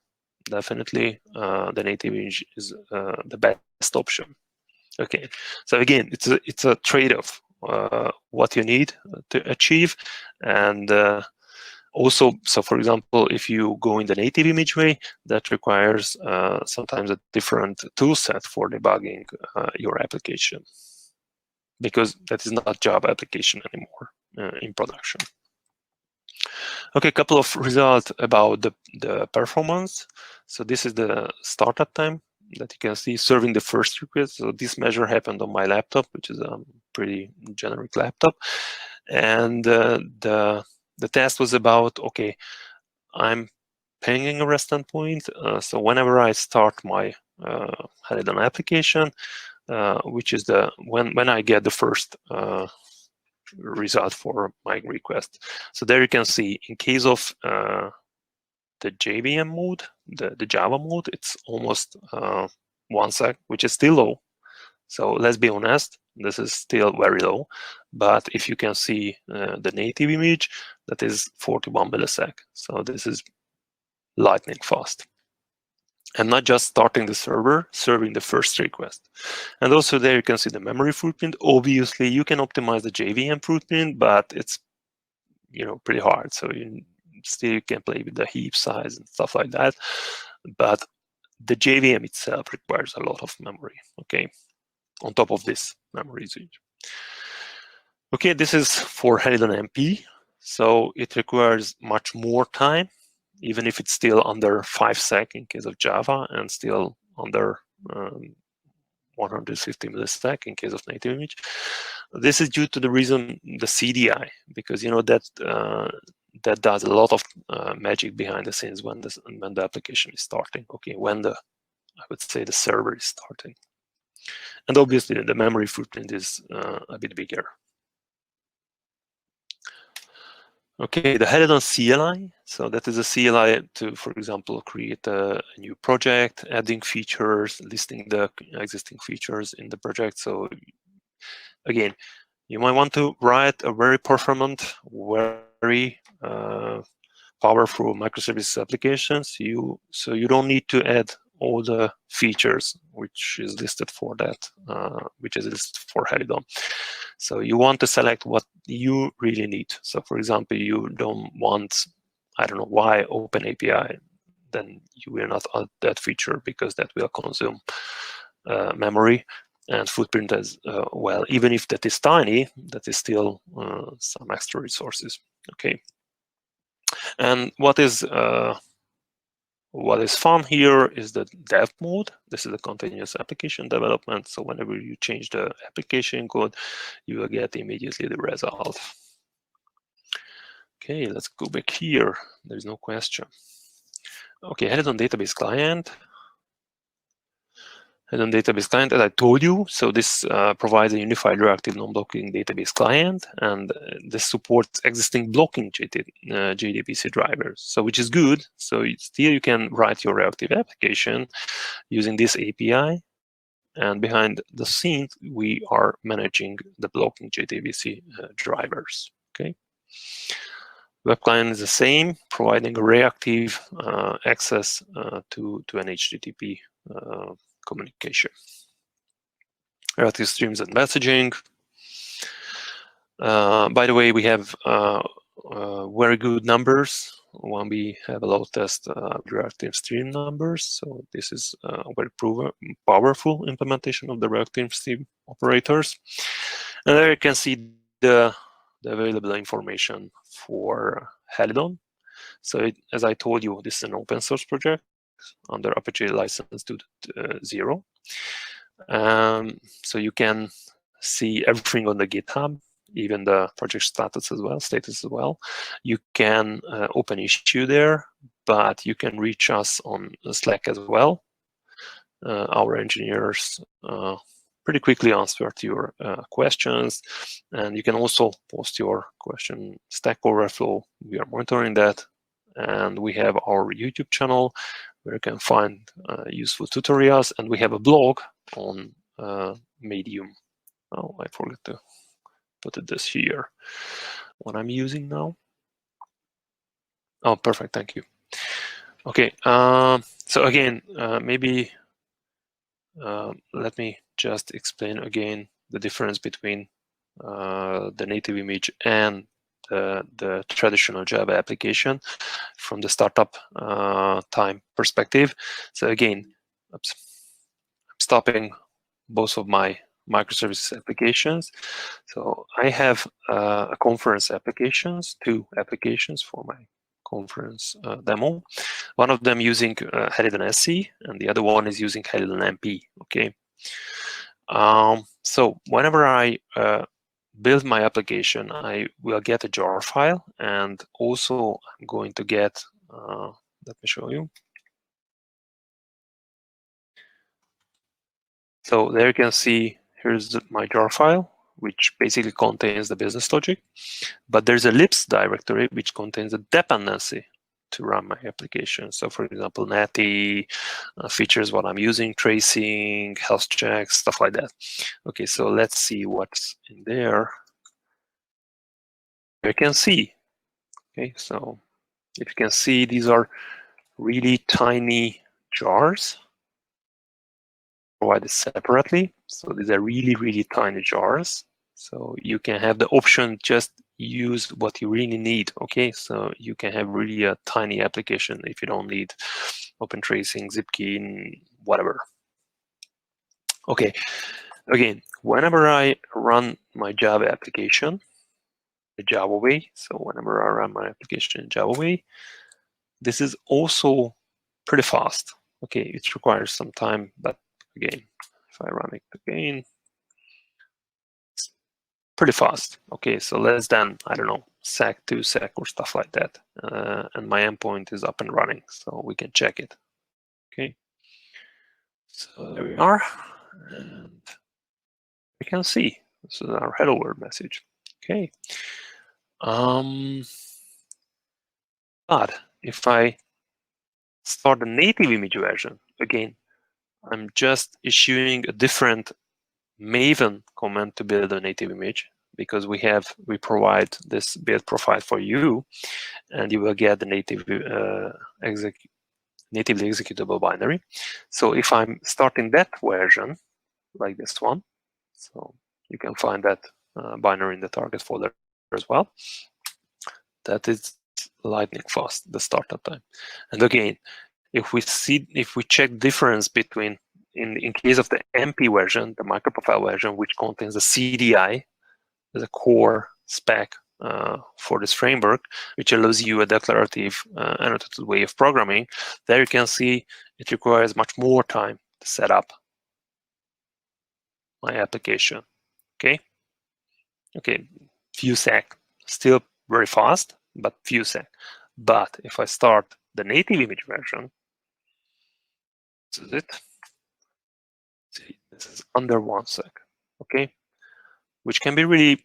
definitely the native image is the best option. Okay, so again, it's a trade-off what you need to achieve, and also, so for example, if you go in the native image way, that requires sometimes a different tool set for debugging your application, because that is not Java application anymore in production. Okay, a couple of results about the performance. So this is the startup time that you can see serving the first request. So this measure happened on my laptop, which is a pretty generic laptop. And the test was about, okay, I'm pinging a REST endpoint. So whenever I start my Helidon application, which is when I get the first result for my request. So there you can see, in case of the JVM mode, the Java mode, it's almost 1 sec, which is still low. So let's be honest, this is still very low. But if you can see the native image, that is 41 millisec. So this is lightning fast. And not just starting the server, serving the first request. And also there you can see the memory footprint. Obviously, you can optimize the JVM footprint, but it's pretty hard. So you still can play with the heap size and stuff like that. But the JVM itself requires a lot of memory, okay, on top of this memory usage. Okay, this is for Helidon MP. So it requires much more time, even if it's still under 5 sec in case of Java, and still under 150 millisec in case of native image. This is due to the reason the CDI, because that does a lot of magic behind the scenes when the application is starting. Okay, when I would say the server is starting, and obviously the memory footprint is a bit bigger. Okay, the Helidon CLI. So that is a CLI to, for example, create a new project, adding features, listing the existing features in the project. So again, you might want to write a very performant, very powerful microservices applications. So you don't need to add all the features which is listed for that, which is listed for Helidon. So you want to select what you really need. So for example, you don't want, I don't know why, Open API, then you will not add that feature because that will consume memory and footprint as well. Even if that is tiny, that is still some extra resources. Okay. And what is fun here is the dev mode. This is a continuous application development. So whenever you change the application code, you will get immediately the result. Okay, let's go back here. There's no question. Okay, Helidon database client. Helidon database client, as I told you, so this provides a unified reactive non-blocking database client, and this supports existing blocking JDBC drivers, so which is good. So still you can write your reactive application using this API, and behind the scenes we are managing the blocking JDBC drivers. Okay. Web client is the same, providing a reactive access to an HTTP communication. Reactive streams and messaging. By the way, we have very good numbers when we have a load test reactive stream numbers. So this is a very powerful implementation of the reactive stream operators. And there you can see the available information for Helidon. So as I told you, this is an open source project under Apache license 2.0. So you can see everything on the GitHub, even the project status as well. You can open issue there, but you can reach us on Slack as well. Our engineers pretty quickly answer to your questions, and you can also post your question Stack Overflow. We are monitoring that, and we have our YouTube channel where you can find useful tutorials, and we have a blog on Medium. Oh, I forgot to put this here. What I'm using now. Oh, perfect. Thank you. Okay. So again, maybe let me just explain again the difference between the native image and the traditional Java application from the startup time perspective. So again, I'm stopping both of my microservices applications. So I have a conference applications, 2 applications for my conference demo. One of them using Helidon SE, and the other one is using Helidon MP. Okay. So whenever I build my application, I will get a jar file, and also I'm going to get, let me show you. So there you can see, here's my jar file, which basically contains the business logic. But there's a libs directory, which contains a dependency to run my application. So for example, Nagy features what I'm using, tracing, health checks, stuff like that. Okay, so let's see what's in there. You can see, okay, so if you can see, these are really tiny jars provided separately. So these are really, really tiny jars. So you can have the option just use what you really need. Okay, so you can have really a tiny application if you don't need OpenTracing, ZipKey, whatever. Okay, again, whenever I run my Java application the Java way, so whenever I run my application in Java way, this is also pretty fast. Okay, it requires some time, but again, if I run it again, it's pretty fast. Okay, so less than, I don't know, sec, 2 sec or stuff like that. And my endpoint is up and running, so we can check it. Okay, so there we are. And we can see, this is our hello world message. Okay. But if I start the native image version, again, I'm just issuing a different Maven command to build a native image, because we provide this build profile for you, and you will get the natively executable binary. So if I'm starting that version, like this one, so you can find that binary in the target folder as well, that is lightning fast, the startup time. And again, if we check difference between, in case of the MP version, the microprofile version, which contains the CDI as a core spec for this framework, which allows you a declarative annotated way of programming, there you can see it requires much more time to set up my application. Okay, few sec, still very fast, but few sec. But if I start the native image version, this is it. See, this is under 1 sec. Okay, which can be really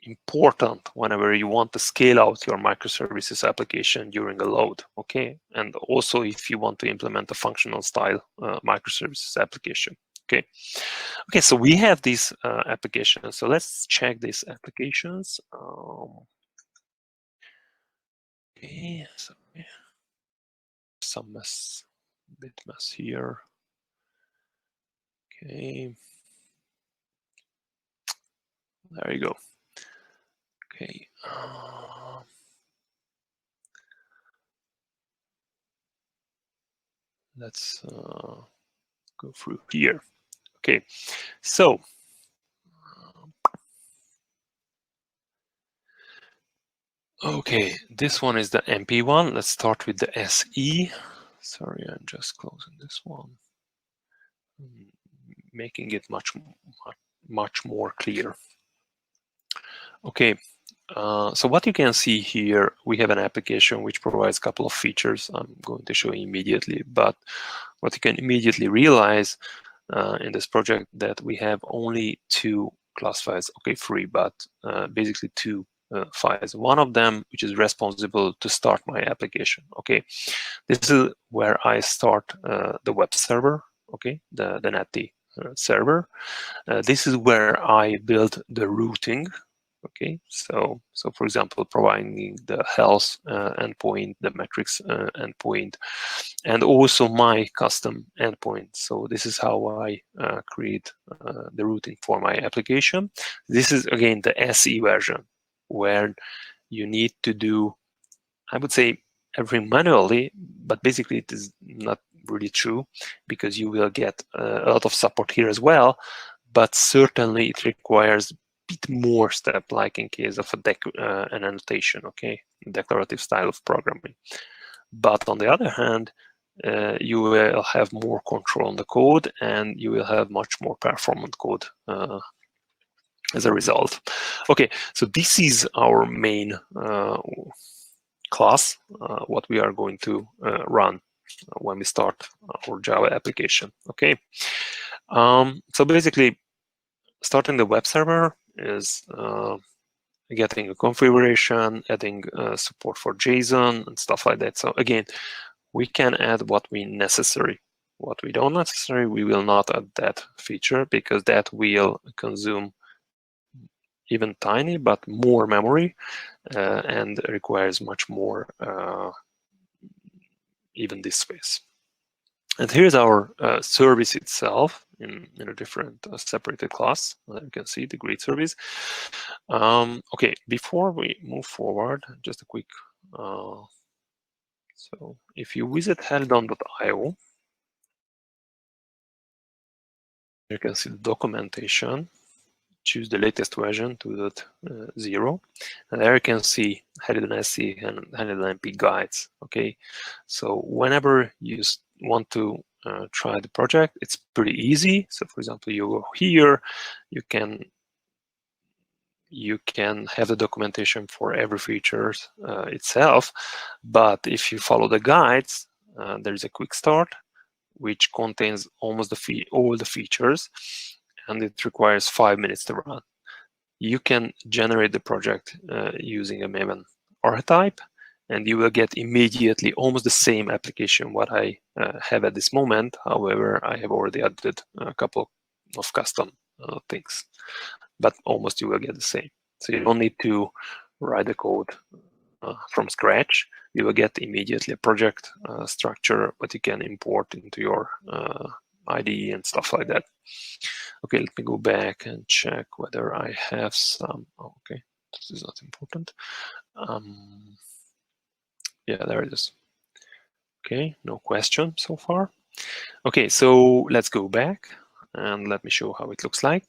important whenever you want to scale out your microservices application during a load. Okay, and also if you want to implement a functional style microservices application. Okay, so we have these applications. So let's check these applications. Okay, so some bit mess here. Okay, there you go. Okay, let's go through here. Okay, so okay, this one is the MP one. Let's start with the SE. Sorry, I'm just closing this one, making it much more clear. Okay, so what you can see here, we have an application which provides a couple of features I'm going to show you immediately. But what you can immediately realize in this project that we have only 2 class files, okay, 3, but basically 2 files. One of them, which is responsible to start my application. Okay, this is where I start the web server. Okay, the Nagy server. This is where I build the routing. Okay, so for example, providing the health endpoint, the metrics endpoint, and also my custom endpoint. So this is how I create the routing for my application. This is again the SE version, where you need to do, I would say, everything manually, but basically it is not really true, because you will get a lot of support here as well, but certainly it requires bit more step, like in case of an annotation, okay, declarative style of programming. But on the other hand, you will have more control on the code, and you will have much more performant code as a result. Okay, so this is our main class, what we are going to run when we start our Java application. Okay, so basically, starting the web server is getting a configuration, adding support for JSON and stuff like that. So again, we can add what we necessary. What we don't necessary, we will not add that feature, because that will consume even tiny but more memory and requires much more even this space. And here's our service itself in a different separated class. You can see the grid service. Okay, before we move forward, just a quick. So if you visit helidon.io, you can see the documentation. Choose the latest version 2.0, and there you can see Helidon SE and Helidon MP guides. Okay, so whenever you want to try the project, it's pretty easy. So for example, you go here, you can have the documentation for every feature itself, but if you follow the guides, there's a quick start which contains almost all the features, and it requires 5 minutes to run. You can generate the project using a Maven archetype, and you will get immediately almost the same application what I have at this moment. However, I have already added a couple of custom things, but almost you will get the same. So you don't need to write the code from scratch. you will get immediately a project structure, what you can import into your IDE and stuff like that. Okay, let me go back and check whether I have some. Oh, okay, this is not important. Yeah, there it is. Okay, no question so far. Okay, so let's go back and let me show how it looks like.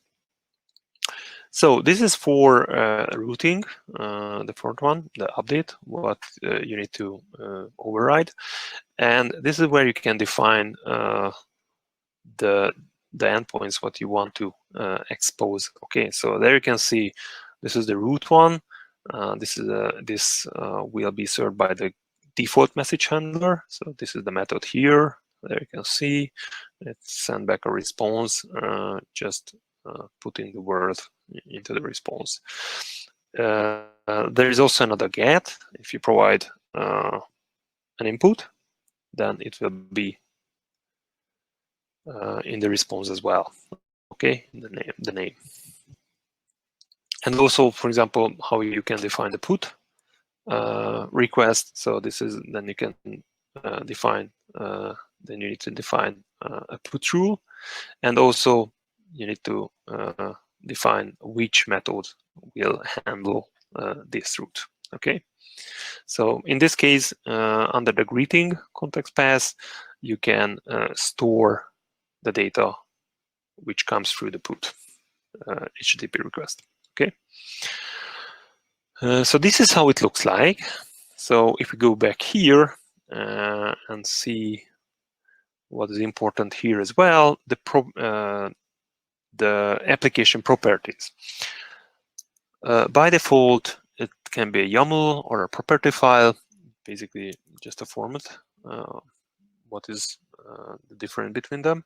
So this is for routing, the front one, the update, what you need to override. And this is where you can define the endpoints, what you want to expose. Okay, so there you can see this is the root one. This will be served by the default message handler. So this is the method here. There you can see it send back a response. Just putting the word into the response. There is also another get. If you provide an input, then it will be in the response as well. Okay, the name. And also, for example, how you can define the put request. So this is, then you can define, then you need to define a put rule. And also you need to define which method will handle this route. Okay, so in this case, under the greeting context path, you can store the data which comes through the put HTTP request. Okay, so this is how it looks like. So if we go back here and see what is important here as well, the application properties. By default, it can be a YAML or a property file, basically just a format. What is the difference between them?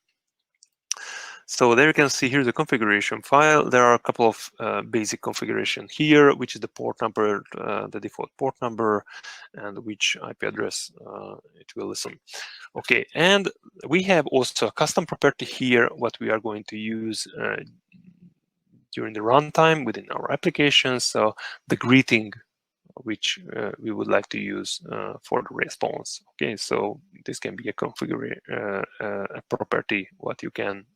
So there you can see here the configuration file. There are a couple of basic configuration here, which is the port number, the default port number, and which IP address it will listen. Okay, and we have also a custom property here, what we are going to use during the runtime within our application. So the greeting, which we would like to use for the response. Okay, so this can be a configuration, a property what you can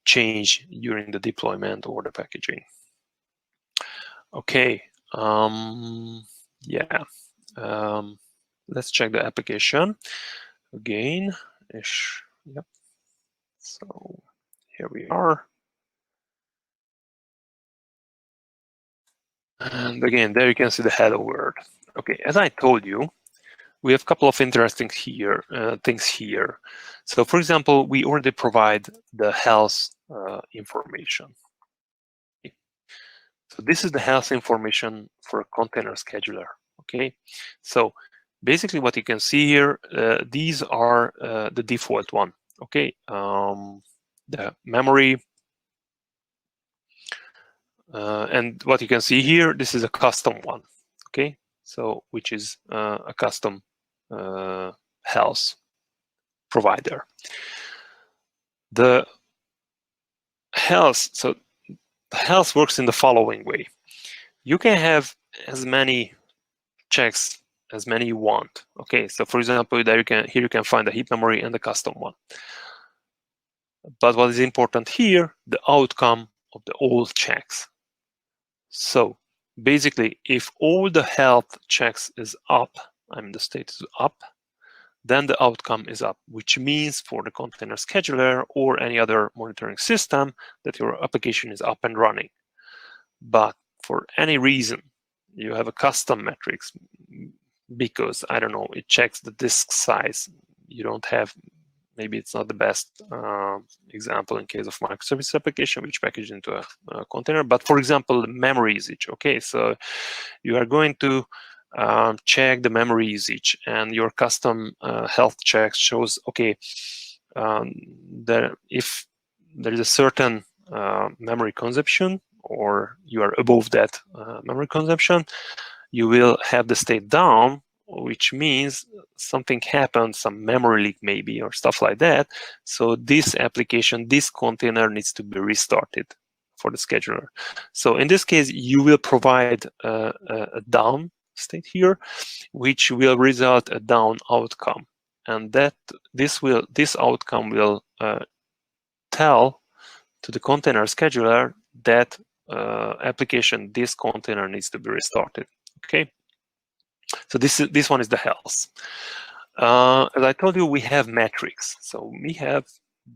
change during the deployment or the packaging. Okay, yeah, let's check the application again. Yep. So here we are. And again, there you can see the hello world. Okay, as I told you, we have a couple of interesting things here. So for example, we already provide the health information. Okay. So this is the health information for a container scheduler. Okay, so basically what you can see here, these are the default one. Okay, the memory. And what you can see here, this is a custom one. Okay, so which is a custom health provider. The health, so the health works in the following way. You can have as many checks as many you want. Okay, so for example, here you can find the heap memory and the custom one. But what is important here, the outcome of the all checks. So basically, if all the health checks is up, the state is up, then the outcome is up, which means for the container scheduler or any other monitoring system that your application is up and running. But for any reason, you have a custom metrics because, I don't know, it checks the disk size. You don't have, maybe it's not the best example in case of microservice application, which package into a container. But for example, the memory usage. Okay, so you are going to check the memory usage, and your custom health check shows, okay, if there is a certain memory consumption, or you are above that memory consumption, you will have the state down, which means something happened, some memory leak maybe, or stuff like that. So this application, this container needs to be restarted for the scheduler. So in this case, you will provide a down state here, which will result a down outcome, and that this outcome will tell to the container scheduler that application, this container needs to be restarted. Okay, so this one is the health. As I told you, we have metrics. So we have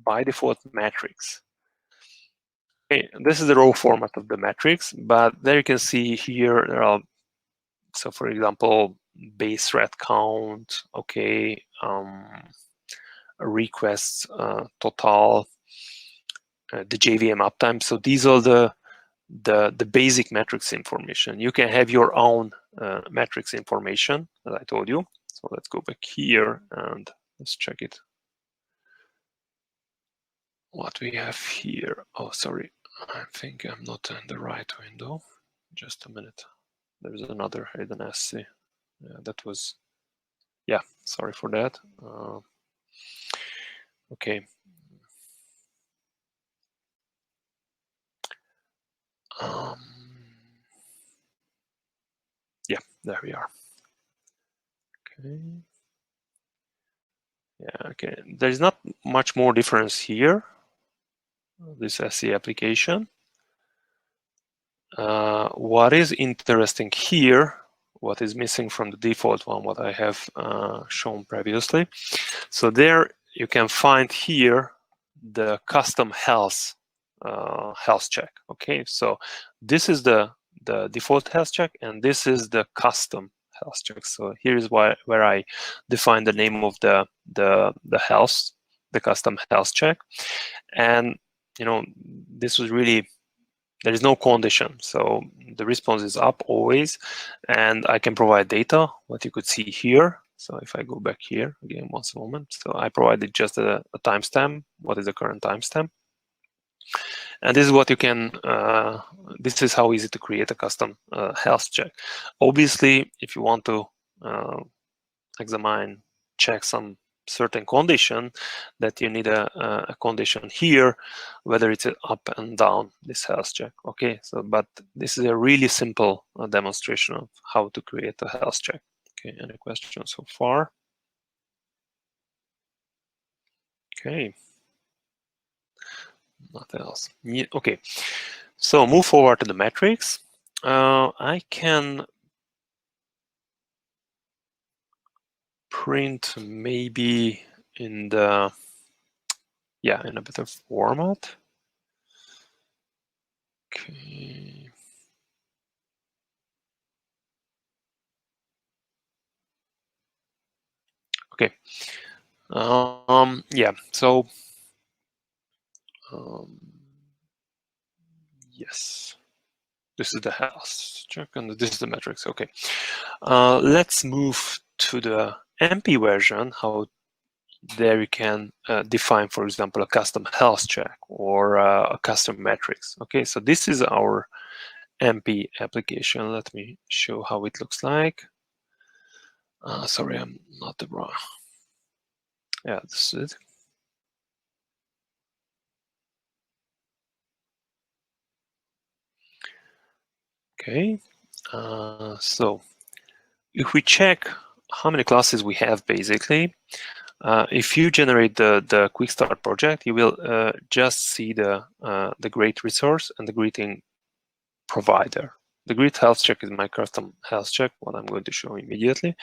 by default metrics. Okay, this is the raw format of the metrics, but there you can see here there are, so for example, base thread count, okay, requests total, the JVM uptime. So these are the basic metrics information. You can have your own metrics information, as I told you. So let's go back here and let's check it. What we have here. Oh, sorry. I think I'm not in the right window. Just a minute. There's another Helidon SC. Yeah, that was, yeah, sorry for that. Okay. Yeah, there we are. Okay. Yeah, okay. There's not much more difference here. This SC application. What is interesting here, what is missing from the default one, what I have shown previously. So there you can find here the custom health check. Okay, so this is the default health check, and this is the custom health check. So here is where I define the name of the health, the custom health check, and you know this was really, there is no condition, so the response is up always, and I can provide data, what you could see here. So if I go back here again, once a moment, so I provided just a timestamp, what is the current timestamp, and this is what you can, this is how easy to create a custom health check. Obviously, if you want to examine, check some certain condition, that you need a condition here, whether it's up and down this health check. Okay, so but this is a really simple demonstration of how to create a health check. Okay, any questions so far? Okay, nothing else. Yeah, okay, so move forward to the metrics. I can print maybe in the, yeah, in a better format. Okay. Okay. Yeah. So. Yes. This is the health check, and this is the metrics. Okay. Let's move to the MP version. How there you can define, for example, a custom health check or a custom metrics. Okay. So this is our MP application. Let me show how it looks like. Sorry, I'm not the wrong. Yeah, this is it. Okay, so if we check how many classes we have, basically, if you generate the quick start project, you will just see the grid resource and the greeting provider. The grid health check is my custom health check, what I'm going to show immediately.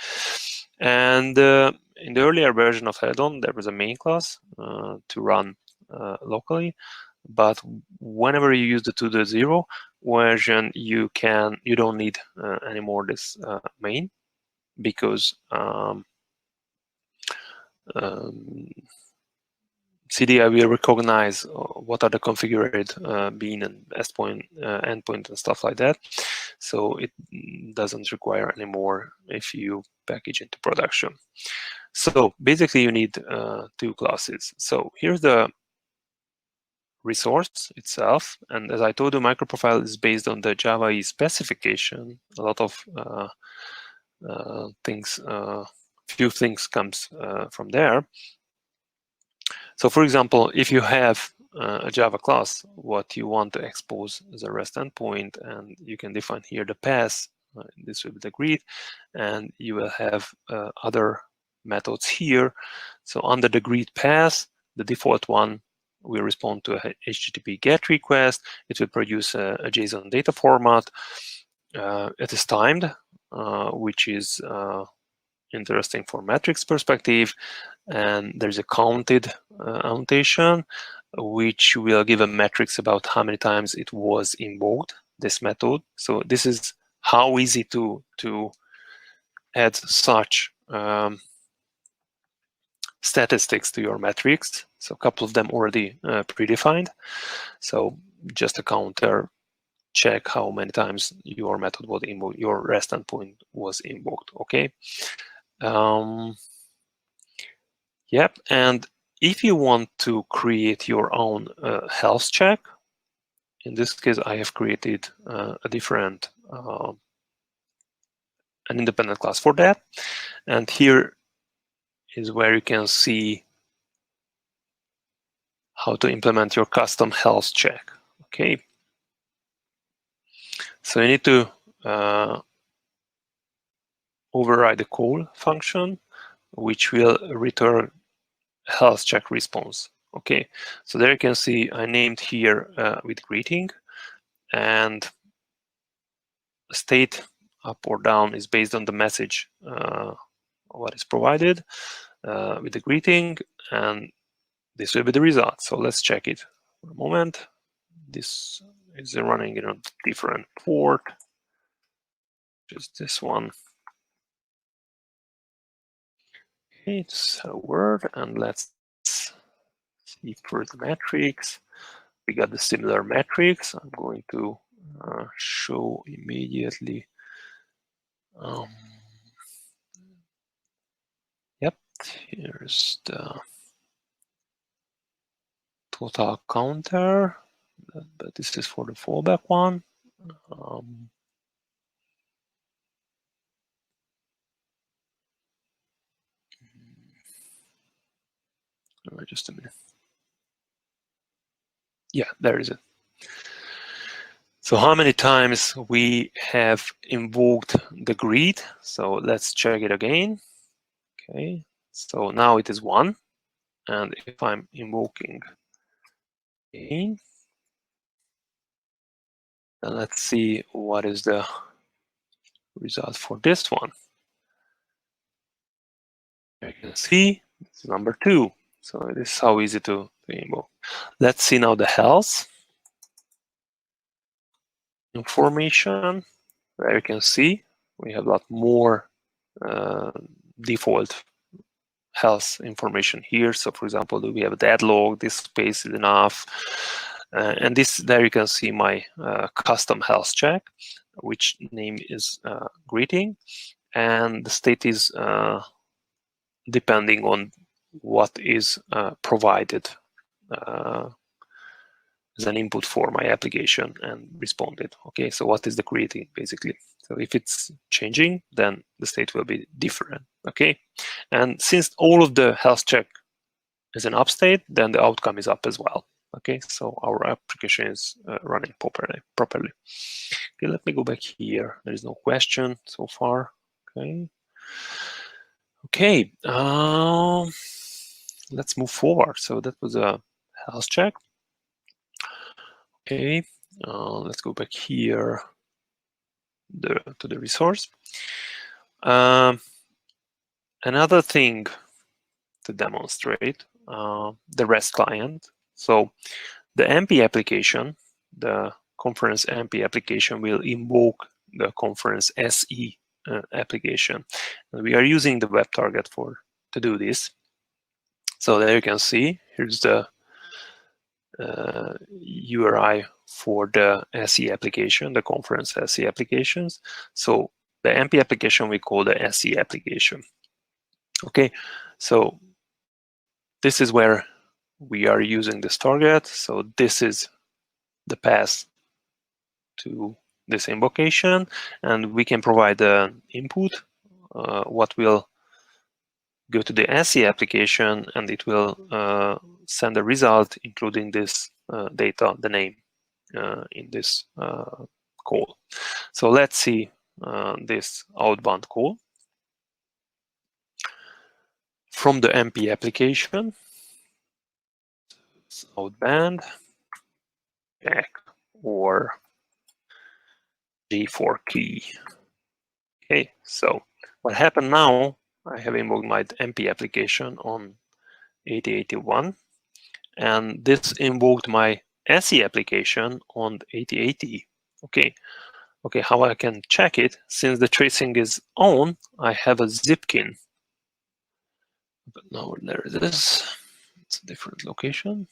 And in the earlier version of Helidon, there was a main class to run locally. But whenever you use the 2.0 version, you don't need anymore this main, because CDI will recognize what are the configured bean and endpoint and stuff like that. So it doesn't require anymore if you package into production. So basically, you need two classes. So here's the resource itself, and as I told you, MicroProfile is based on the Java EE specification. A lot of few things comes from there. So for example, if you have a Java class, what you want to expose is a REST endpoint, and you can define here the path This will be the greet, and you will have other methods here. So under the greet path, the default one will respond to a HTTP GET request. It will produce a JSON data format. It is timed, which is interesting for metrics perspective, and there's a counted annotation, which will give a metrics about how many times it was invoked, this method. So this is how easy to add such statistics to your metrics. So a couple of them already predefined. So just a counter, check how many times your method was invoked, your REST endpoint was invoked. Okay. Yep. And if you want to create your own health check, in this case, I have created a different, an independent class for that. And here is where you can see how to implement your custom health check. Okay. So you need to override the call function, which will return health check response. Okay. So there you can see I named here with greeting, and state up or down is based on the message what is provided with the greeting, and this will be the result. So let's check it for a moment. This is running in a different port, just this one. Okay, it's a word, and let's see for the metrics. We got the similar metrics. I'm going to show immediately. Yep, here's the total counter, but this is for the fallback one. Just a minute. Yeah, there is it. So how many times we have invoked the greet? So let's check it again. Okay, so now it is 1. And if I'm invoking again, then let's see what is the result for this one. You can see it's number 2. So this is how easy to invoke. Let's see now the health information. There you can see we have a lot more default health information here. So for example, do we have a deadlock? This space is enough. And this, there you can see my custom health check, which name is greeting, and the state is depending on what is provided as an input for my application and responded. Okay, so what is the greeting basically? So if it's changing, then the state will be different. Okay, and since all of the health check is an up state, then the outcome is up as well. Okay, so our application is running properly. Okay, let me go back here. There is no question so far. Okay. Okay, let's move forward. So that was a health check. Okay, let's go back here to the resource. Another thing to demonstrate, the REST client. So the MP application, the conference MP application, will invoke the conference SE application. And we are using the web target to do this. So there you can see, here's the URI for the SE application, the conference SE applications. So the MP application we call the SE application. Okay, so this is where we are using this target. So this is the path to this invocation, and we can provide the input, what will go to the SE application, and it will send a result, including this data, the name in this call. So let's see this outbound call from the MP application, outbound back or J4K. Okay, so what happened now, I have invoked my MP application on 8081, and this invoked my SE application on 8080. Okay, how I can check it? Since the tracing is on, I have a zipkin. But now there it is. It's a different location.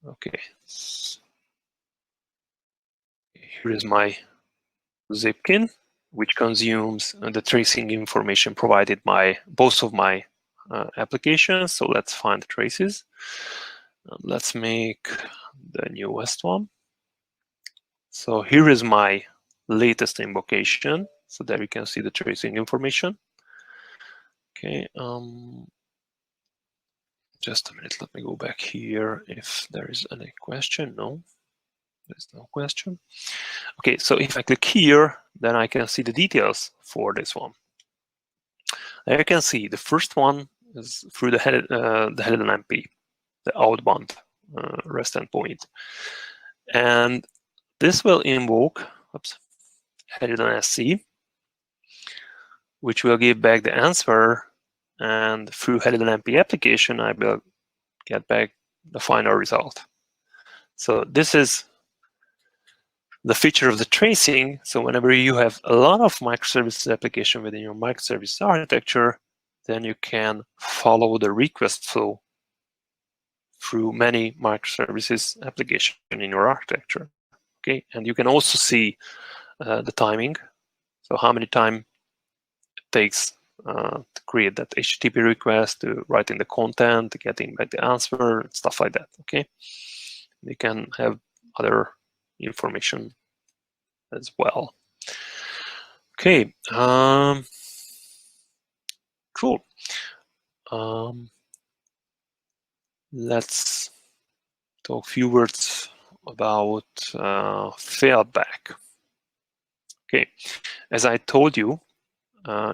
Okay, here is my zipkin, which consumes the tracing information provided by both of my applications. So let's find the traces. Let's make the newest one. So here is my latest invocation. So there you can see the tracing information. Okay, just a minute, let me go back here if there is any question. No, there's no question. Okay, so if I click here, then I can see the details for this one. There you can see the first one is through the Helidon MP, the outbound REST endpoint. And this will invoke Helidon SC, which will give back the answer, and through Helidon MP application, I will get back the final result. So this is the feature of the tracing. So whenever you have a lot of microservices application within your microservice architecture, then you can follow the request flow through many microservices application in your architecture. Okay, and you can also see the timing. So how many time it takes to create that HTTP request, to writing the content, to getting back the answer, stuff like that. Okay, you can have other information as well. Okay, cool. Let's talk a few words about failback. Okay, as I told you,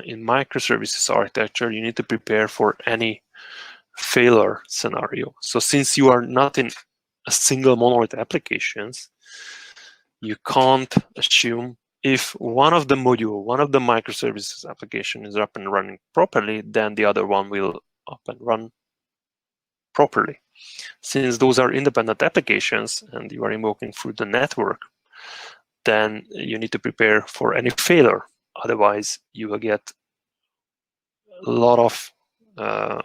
in microservices architecture, you need to prepare for any failure scenario. So since you are not in a single monolith applications, you can't assume if one of the module, one of the microservices application is up and running properly, then the other one will up and run properly. Since those are independent applications and you are invoking through the network, then you need to prepare for any failure. Otherwise, you will get a lot of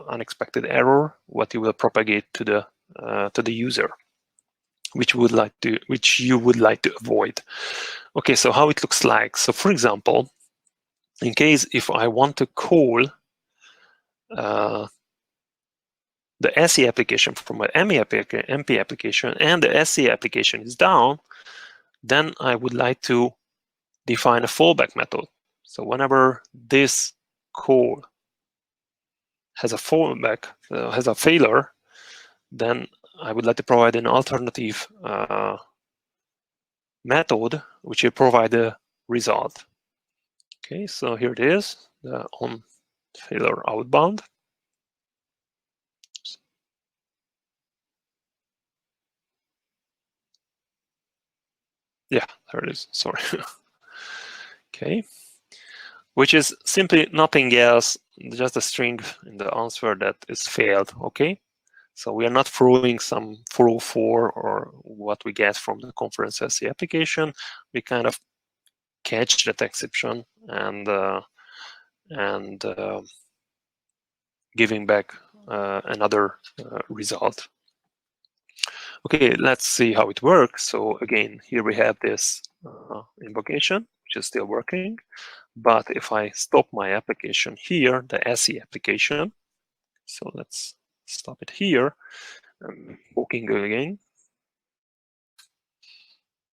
unexpected error, what you will propagate to the user, which you would like to avoid. Okay, so how it looks like. So for example, in case if I want to call the SE application from my MP application and the SE application is down, then I would like to define a fallback method. So whenever this call has a fallback, has a failure, then I would like to provide an alternative method which will provide a result. Okay, so here it is, the on failure outbound. Yeah, there it is, sorry. Okay, which is simply nothing else, just a string in the answer that is failed, okay? So we are not throwing some 404 or what we get from the conference SE application. We kind of catch that exception and giving back another result. Okay, let's see how it works. So again, here we have this invocation, which is still working. But if I stop my application here, the SE application, so let's stop it here, invoking again,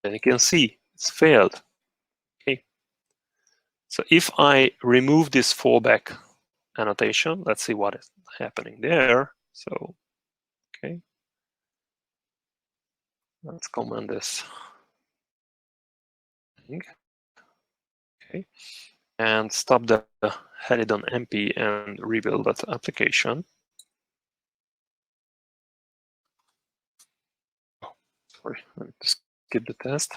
then you can see it's failed. Okay. So if I remove this fallback annotation, let's see what is happening there. So, okay. Let's comment this Okay, and stop the Helidon MP and rebuild that application. Oh, sorry, let me skip the test.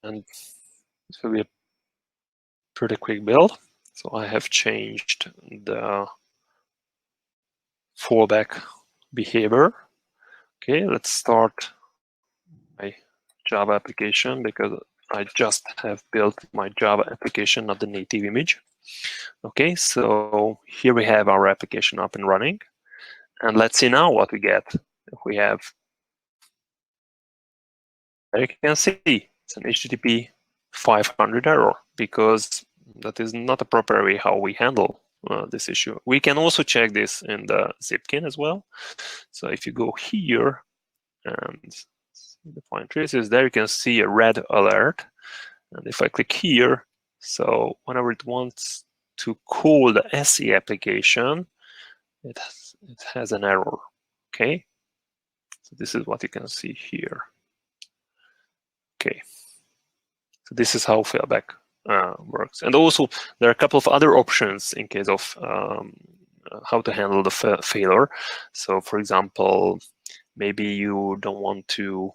And this will be a pretty quick build. So I have changed the fallback behavior. Okay, let's start my Java application because I just have built my Java application, not the native image. Okay, so here we have our application up and running. And let's see now what we get. We have, there you can see, it's an HTTP 500 error because that is not a proper way how we handle this issue. We can also check this in the Zipkin as well. So if you go here and define traces, there you can see a red alert. And if I click here, so whenever it wants to call the SE application, it has an error. Okay, so this is what you can see here. Okay, so this is how fallback works. And also, there are a couple of other options in case of how to handle the failure. So, for example, maybe you don't want to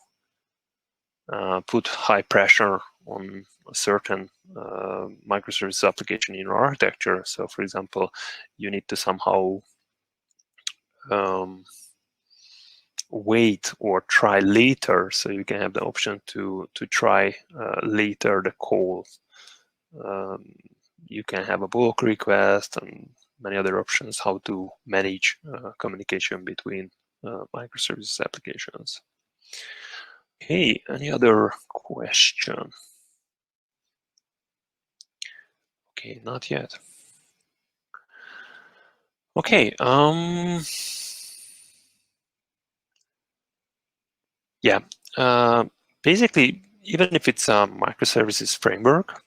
put high pressure on a certain microservice application in your architecture. So, for example, you need to somehow wait or try later, so you can have the option to try later the call. You can have a bulk request and many other options how to manage communication between microservices applications. Okay, any other question? Okay, not yet. Okay, yeah, basically, even if it's a microservices framework,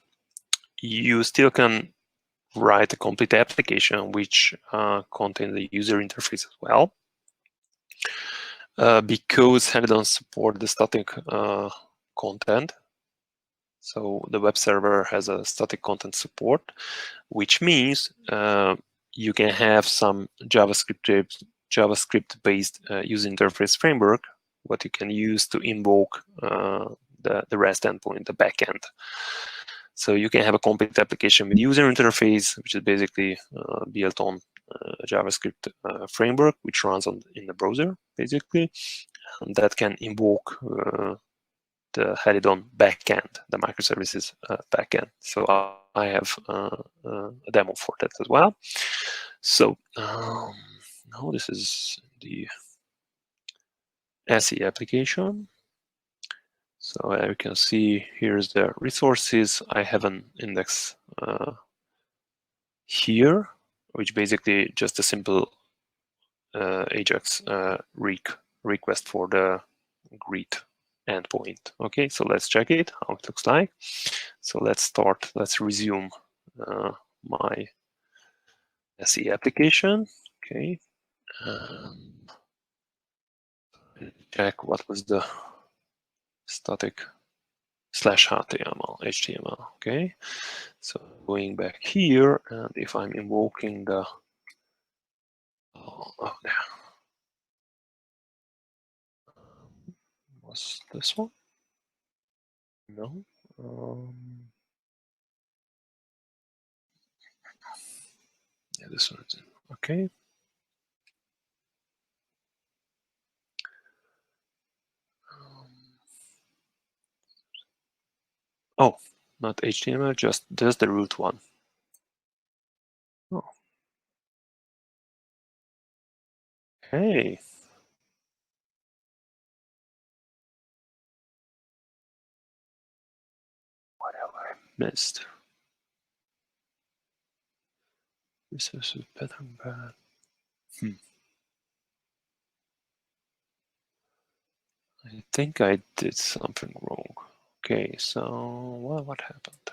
you still can write a complete application which contains the user interface as well. Because Helidon support the static content, so the web server has a static content support, which means you can have some JavaScript-based user interface framework, what you can use to invoke the REST endpoint, the backend. So you can have a complete application with user interface, which is basically built on a JavaScript framework, which runs in the browser, basically, and that can invoke the Helidon backend, the microservices backend. So I have a demo for that as well. So now this is the SE application. So you can see here's the resources. I have an index here, which basically just a simple Ajax request for the greet endpoint. Okay, so let's check it, how it looks like. So let's resume my SE application. Okay, check what was the static /HTML. Okay, so going back here, and if I'm invoking the was this one? No. Yeah, this one. Okay. Oh, not HTML, just the root one. Oh. Hey. What have I missed? This is better and bad. I think I did something wrong. Okay, so what happened?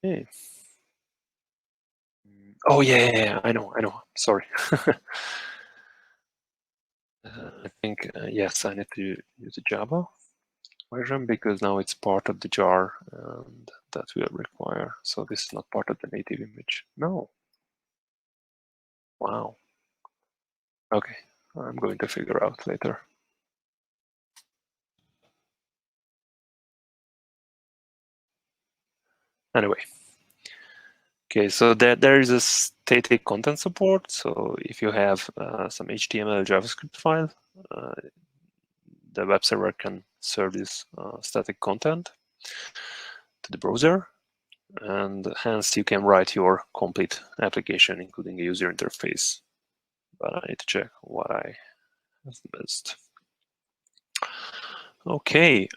Hey. Oh yeah, I know. Sorry. I think yes, I need to use a Java version because now it's part of the jar, and that will require. So this is not part of the native image. No. Wow. Okay, I'm going to figure out later. Anyway. Okay, so there is a static content support. So if you have some HTML JavaScript file, the web server can serve this static content to the browser, and hence you can write your complete application, including a user interface. But I need to check what I have missed. Okay.